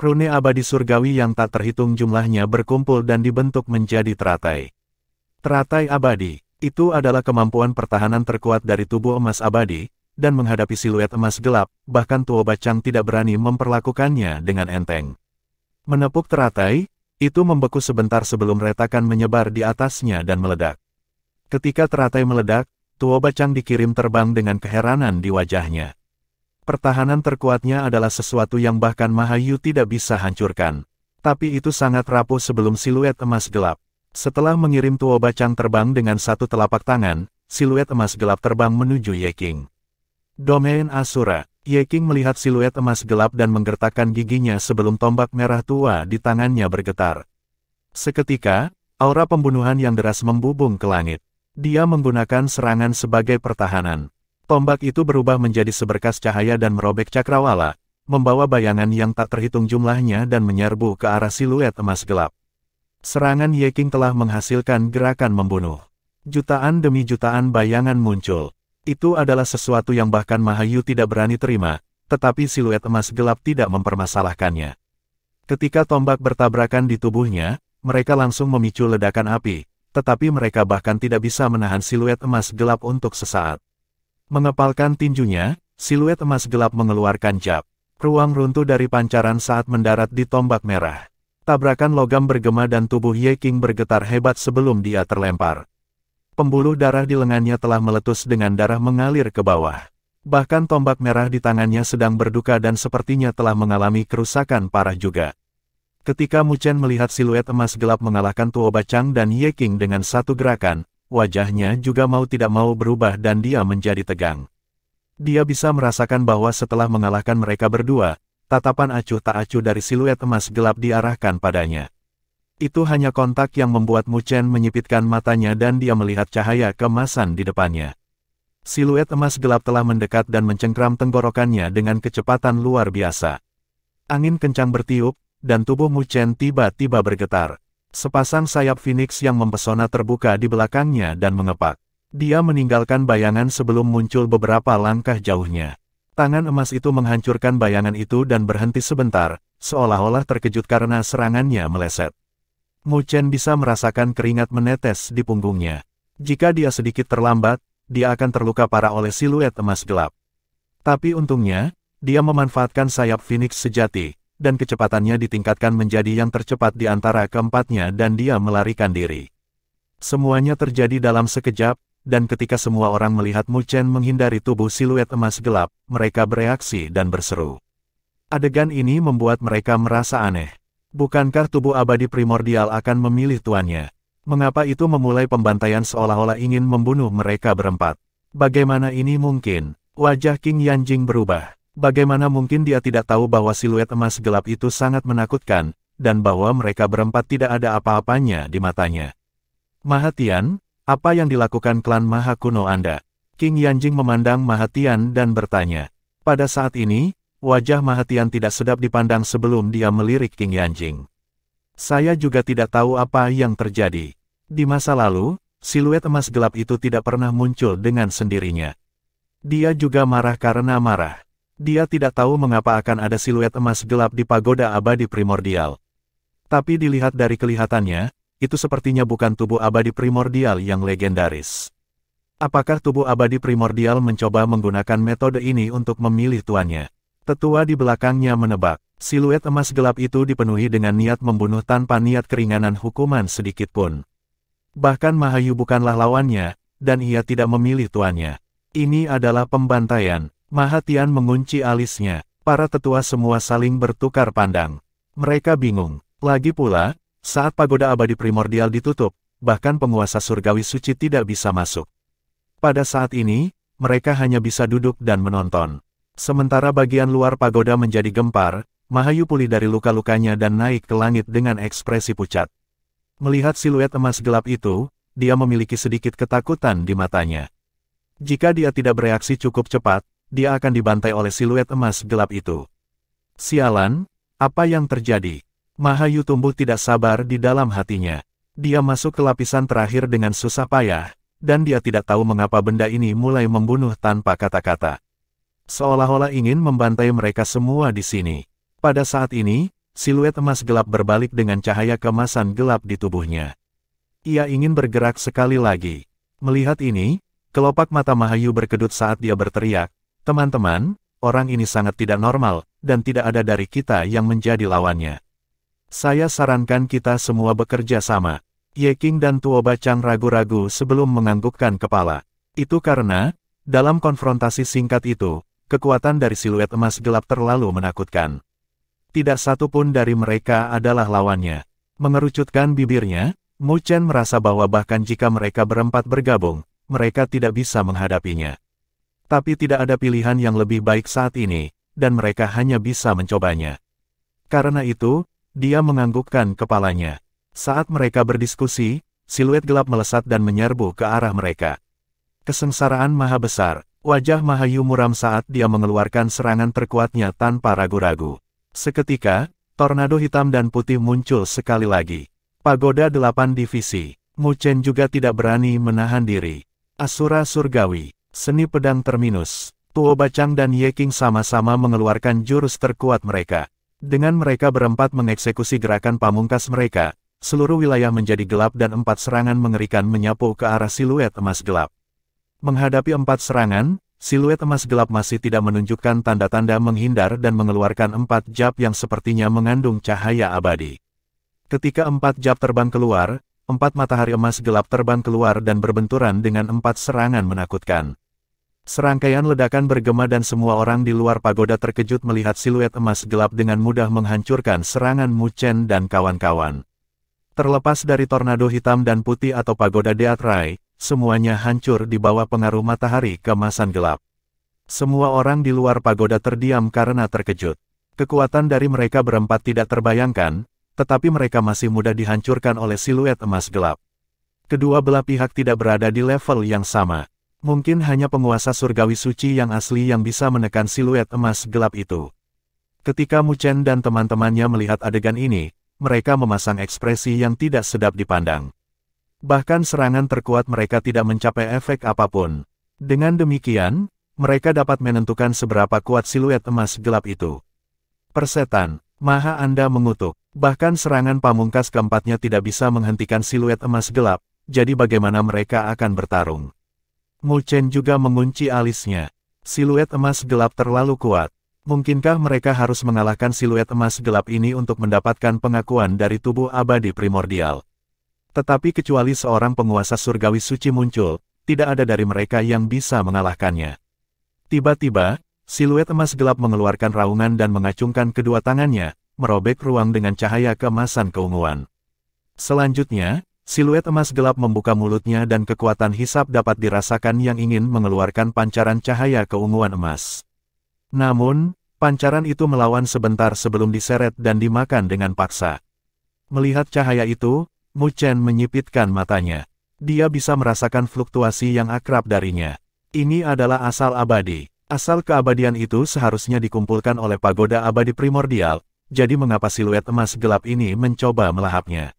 Rune abadi surgawi yang tak terhitung jumlahnya berkumpul dan dibentuk menjadi teratai. Teratai abadi, itu adalah kemampuan pertahanan terkuat dari tubuh emas abadi, dan menghadapi siluet emas gelap, bahkan Tuo Bacang tidak berani memperlakukannya dengan enteng. Menepuk teratai, itu membeku sebentar sebelum retakan menyebar di atasnya dan meledak. Ketika teratai meledak, Tuo Bacang dikirim terbang dengan keheranan di wajahnya. Pertahanan terkuatnya adalah sesuatu yang bahkan Mahayu tidak bisa hancurkan. Tapi itu sangat rapuh sebelum siluet emas gelap. Setelah mengirim Tuo Bacang terbang dengan satu telapak tangan, siluet emas gelap terbang menuju Ye Qing. Domain Asura. Ye Qing melihat siluet emas gelap dan menggertakkan giginya sebelum tombak merah tua di tangannya bergetar. Seketika, aura pembunuhan yang deras membubung ke langit. Dia menggunakan serangan sebagai pertahanan. Tombak itu berubah menjadi seberkas cahaya dan merobek cakrawala, membawa bayangan yang tak terhitung jumlahnya dan menyerbu ke arah siluet emas gelap. Serangan Ye Qing telah menghasilkan gerakan membunuh. Jutaan demi jutaan bayangan muncul. Itu adalah sesuatu yang bahkan Mahayu tidak berani terima, tetapi siluet emas gelap tidak mempermasalahkannya. Ketika tombak bertabrakan di tubuhnya, mereka langsung memicu ledakan api, tetapi mereka bahkan tidak bisa menahan siluet emas gelap untuk sesaat. Mengepalkan tinjunya, siluet emas gelap mengeluarkan jab. Ruang runtuh dari pancaran saat mendarat di tombak merah. Tabrakan logam bergema dan tubuh Ye Qing bergetar hebat sebelum dia terlempar. Pembuluh darah di lengannya telah meletus dengan darah mengalir ke bawah. Bahkan tombak merah di tangannya sedang berduka dan sepertinya telah mengalami kerusakan parah juga. Ketika Mu Chen melihat siluet emas gelap mengalahkan Tuo Bacang dan Ye Qing dengan satu gerakan, wajahnya juga mau tidak mau berubah dan dia menjadi tegang. Dia bisa merasakan bahwa setelah mengalahkan mereka berdua, tatapan acuh tak acuh dari siluet emas gelap diarahkan padanya. Itu hanya kontak yang membuat Mu Chen menyipitkan matanya dan dia melihat cahaya keemasan di depannya. Siluet emas gelap telah mendekat dan mencengkram tenggorokannya dengan kecepatan luar biasa. Angin kencang bertiup, dan tubuh Mu Chen tiba-tiba bergetar. Sepasang sayap Phoenix yang mempesona terbuka di belakangnya dan mengepak. Dia meninggalkan bayangan sebelum muncul beberapa langkah jauhnya. Tangan emas itu menghancurkan bayangan itu dan berhenti sebentar, seolah-olah terkejut karena serangannya meleset. Mu Chen bisa merasakan keringat menetes di punggungnya. Jika dia sedikit terlambat, dia akan terluka parah oleh siluet emas gelap. Tapi untungnya, dia memanfaatkan sayap Phoenix sejati, dan kecepatannya ditingkatkan menjadi yang tercepat di antara keempatnya dan dia melarikan diri. Semuanya terjadi dalam sekejap, dan ketika semua orang melihat Mu Chen menghindari tubuh siluet emas gelap, mereka bereaksi dan berseru. Adegan ini membuat mereka merasa aneh. Bukankah tubuh abadi primordial akan memilih tuannya? Mengapa itu memulai pembantaian seolah-olah ingin membunuh mereka berempat? Bagaimana ini mungkin? Wajah Qing Yanjing berubah. Bagaimana mungkin dia tidak tahu bahwa siluet emas gelap itu sangat menakutkan, dan bahwa mereka berempat tidak ada apa-apanya di matanya? Mahatian, apa yang dilakukan klan Maha Kuno Anda? Qing Yanjing memandang Mahatian dan bertanya. Pada saat ini, wajah Mahatian tidak sedap dipandang sebelum dia melirik Qing Yanjing. Saya juga tidak tahu apa yang terjadi. Di masa lalu, siluet emas gelap itu tidak pernah muncul dengan sendirinya. Dia juga marah karena marah. Dia tidak tahu mengapa akan ada siluet emas gelap di pagoda abadi primordial. Tapi dilihat dari kelihatannya, itu sepertinya bukan tubuh abadi primordial yang legendaris. Apakah tubuh abadi primordial mencoba menggunakan metode ini untuk memilih tuannya? Tetua di belakangnya menebak. Siluet emas gelap itu dipenuhi dengan niat membunuh tanpa niat keringanan hukuman sedikitpun. Bahkan Mahayu bukanlah lawannya, dan ia tidak memilih tuannya. Ini adalah pembantaian. Mahatian mengunci alisnya. Para tetua semua saling bertukar pandang. Mereka bingung. Lagi pula, saat pagoda abadi primordial ditutup, bahkan penguasa surgawi suci tidak bisa masuk. Pada saat ini, mereka hanya bisa duduk dan menonton. Sementara bagian luar pagoda menjadi gempar, Mahayu pulih dari luka-lukanya dan naik ke langit dengan ekspresi pucat. Melihat siluet emas gelap itu, dia memiliki sedikit ketakutan di matanya. Jika dia tidak bereaksi cukup cepat, dia akan dibantai oleh siluet emas gelap itu. Sialan, apa yang terjadi? Mahayu tumbuh tidak sabar di dalam hatinya. Dia masuk ke lapisan terakhir dengan susah payah, dan dia tidak tahu mengapa benda ini mulai membunuh tanpa kata-kata. Seolah-olah ingin membantai mereka semua di sini. Pada saat ini, siluet emas gelap berbalik dengan cahaya keemasan gelap di tubuhnya. Ia ingin bergerak sekali lagi. Melihat ini, kelopak mata Mahayu berkedut saat dia berteriak, "Teman-teman, orang ini sangat tidak normal, dan tidak ada dari kita yang menjadi lawannya. Saya sarankan kita semua bekerja sama." Ye Qing dan Tuo Bacang ragu-ragu sebelum menganggukkan kepala. Itu karena, dalam konfrontasi singkat itu, kekuatan dari siluet emas gelap terlalu menakutkan. Tidak satu pun dari mereka adalah lawannya. Mengerucutkan bibirnya, Mu Chen merasa bahwa bahkan jika mereka berempat bergabung, mereka tidak bisa menghadapinya. Tapi tidak ada pilihan yang lebih baik saat ini, dan mereka hanya bisa mencobanya. Karena itu, dia menganggukkan kepalanya. Saat mereka berdiskusi, siluet gelap melesat dan menyerbu ke arah mereka. Kesengsaraan maha besar, wajah Mahayu muram saat dia mengeluarkan serangan terkuatnya tanpa ragu-ragu. Seketika, tornado hitam dan putih muncul sekali lagi. Pagoda 8 divisi. Mu Chen juga tidak berani menahan diri. Asura surgawi, seni pedang terminus. Tuo Bacang dan Ye Qing sama-sama mengeluarkan jurus terkuat mereka. Dengan mereka berempat mengeksekusi gerakan pamungkas mereka, seluruh wilayah menjadi gelap dan 4 serangan mengerikan menyapu ke arah siluet emas gelap. Menghadapi 4 serangan, siluet emas gelap masih tidak menunjukkan tanda-tanda menghindar dan mengeluarkan 4 jab yang sepertinya mengandung cahaya abadi. Ketika 4 jab terbang keluar, 4 matahari emas gelap terbang keluar dan berbenturan dengan 4 serangan menakutkan. Serangkaian ledakan bergema dan semua orang di luar pagoda terkejut melihat siluet emas gelap dengan mudah menghancurkan serangan Mu Chen dan kawan-kawan. Terlepas dari tornado hitam dan putih atau pagoda Deatrai, semuanya hancur di bawah pengaruh matahari keemasan gelap. Semua orang di luar pagoda terdiam karena terkejut. Kekuatan dari mereka berempat tidak terbayangkan, tetapi mereka masih mudah dihancurkan oleh siluet emas gelap. Kedua belah pihak tidak berada di level yang sama. Mungkin hanya penguasa surgawi suci yang asli yang bisa menekan siluet emas gelap itu. Ketika Mu Chen dan teman-temannya melihat adegan ini, mereka memasang ekspresi yang tidak sedap dipandang. Bahkan serangan terkuat mereka tidak mencapai efek apapun. Dengan demikian, mereka dapat menentukan seberapa kuat siluet emas gelap itu. Persetan, maha Anda mengutuk. Bahkan serangan pamungkas keempatnya tidak bisa menghentikan siluet emas gelap, jadi bagaimana mereka akan bertarung? Mu Chen juga mengunci alisnya. Siluet emas gelap terlalu kuat. Mungkinkah mereka harus mengalahkan siluet emas gelap ini untuk mendapatkan pengakuan dari tubuh abadi primordial? Tetapi kecuali seorang penguasa surgawi suci muncul, tidak ada dari mereka yang bisa mengalahkannya. Tiba-tiba, siluet emas gelap mengeluarkan raungan dan mengacungkan kedua tangannya, merobek ruang dengan cahaya keemasan keunguan. Selanjutnya, siluet emas gelap membuka mulutnya dan kekuatan hisap dapat dirasakan yang ingin mengeluarkan pancaran cahaya keunguan emas. Namun, pancaran itu melawan sebentar sebelum diseret dan dimakan dengan paksa. Melihat cahaya itu, Mu Chen menyipitkan matanya. Dia bisa merasakan fluktuasi yang akrab darinya. Ini adalah asal abadi. Asal keabadian itu seharusnya dikumpulkan oleh pagoda abadi primordial, jadi mengapa siluet emas gelap ini mencoba melahapnya?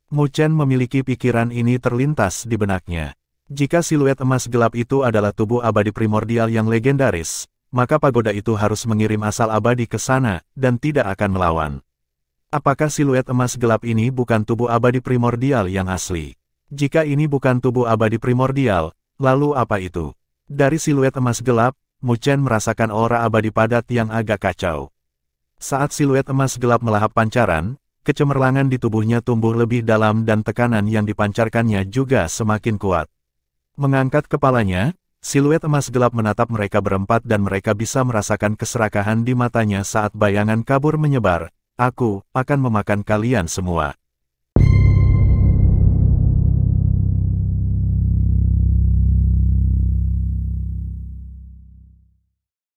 Mu Chen memiliki pikiran ini terlintas di benaknya. Jika siluet emas gelap itu adalah tubuh abadi primordial yang legendaris, maka pagoda itu harus mengirim asal abadi ke sana, dan tidak akan melawan. Apakah siluet emas gelap ini bukan tubuh abadi primordial yang asli? Jika ini bukan tubuh abadi primordial, lalu apa itu? Dari siluet emas gelap, Mu Chen merasakan aura abadi padat yang agak kacau. Saat siluet emas gelap melahap pancaran, kecemerlangan di tubuhnya tumbuh lebih dalam dan tekanan yang dipancarkannya juga semakin kuat. Mengangkat kepalanya, siluet emas gelap menatap mereka berempat dan mereka bisa merasakan keserakahan di matanya saat bayangan kabur menyebar. Aku akan memakan kalian semua.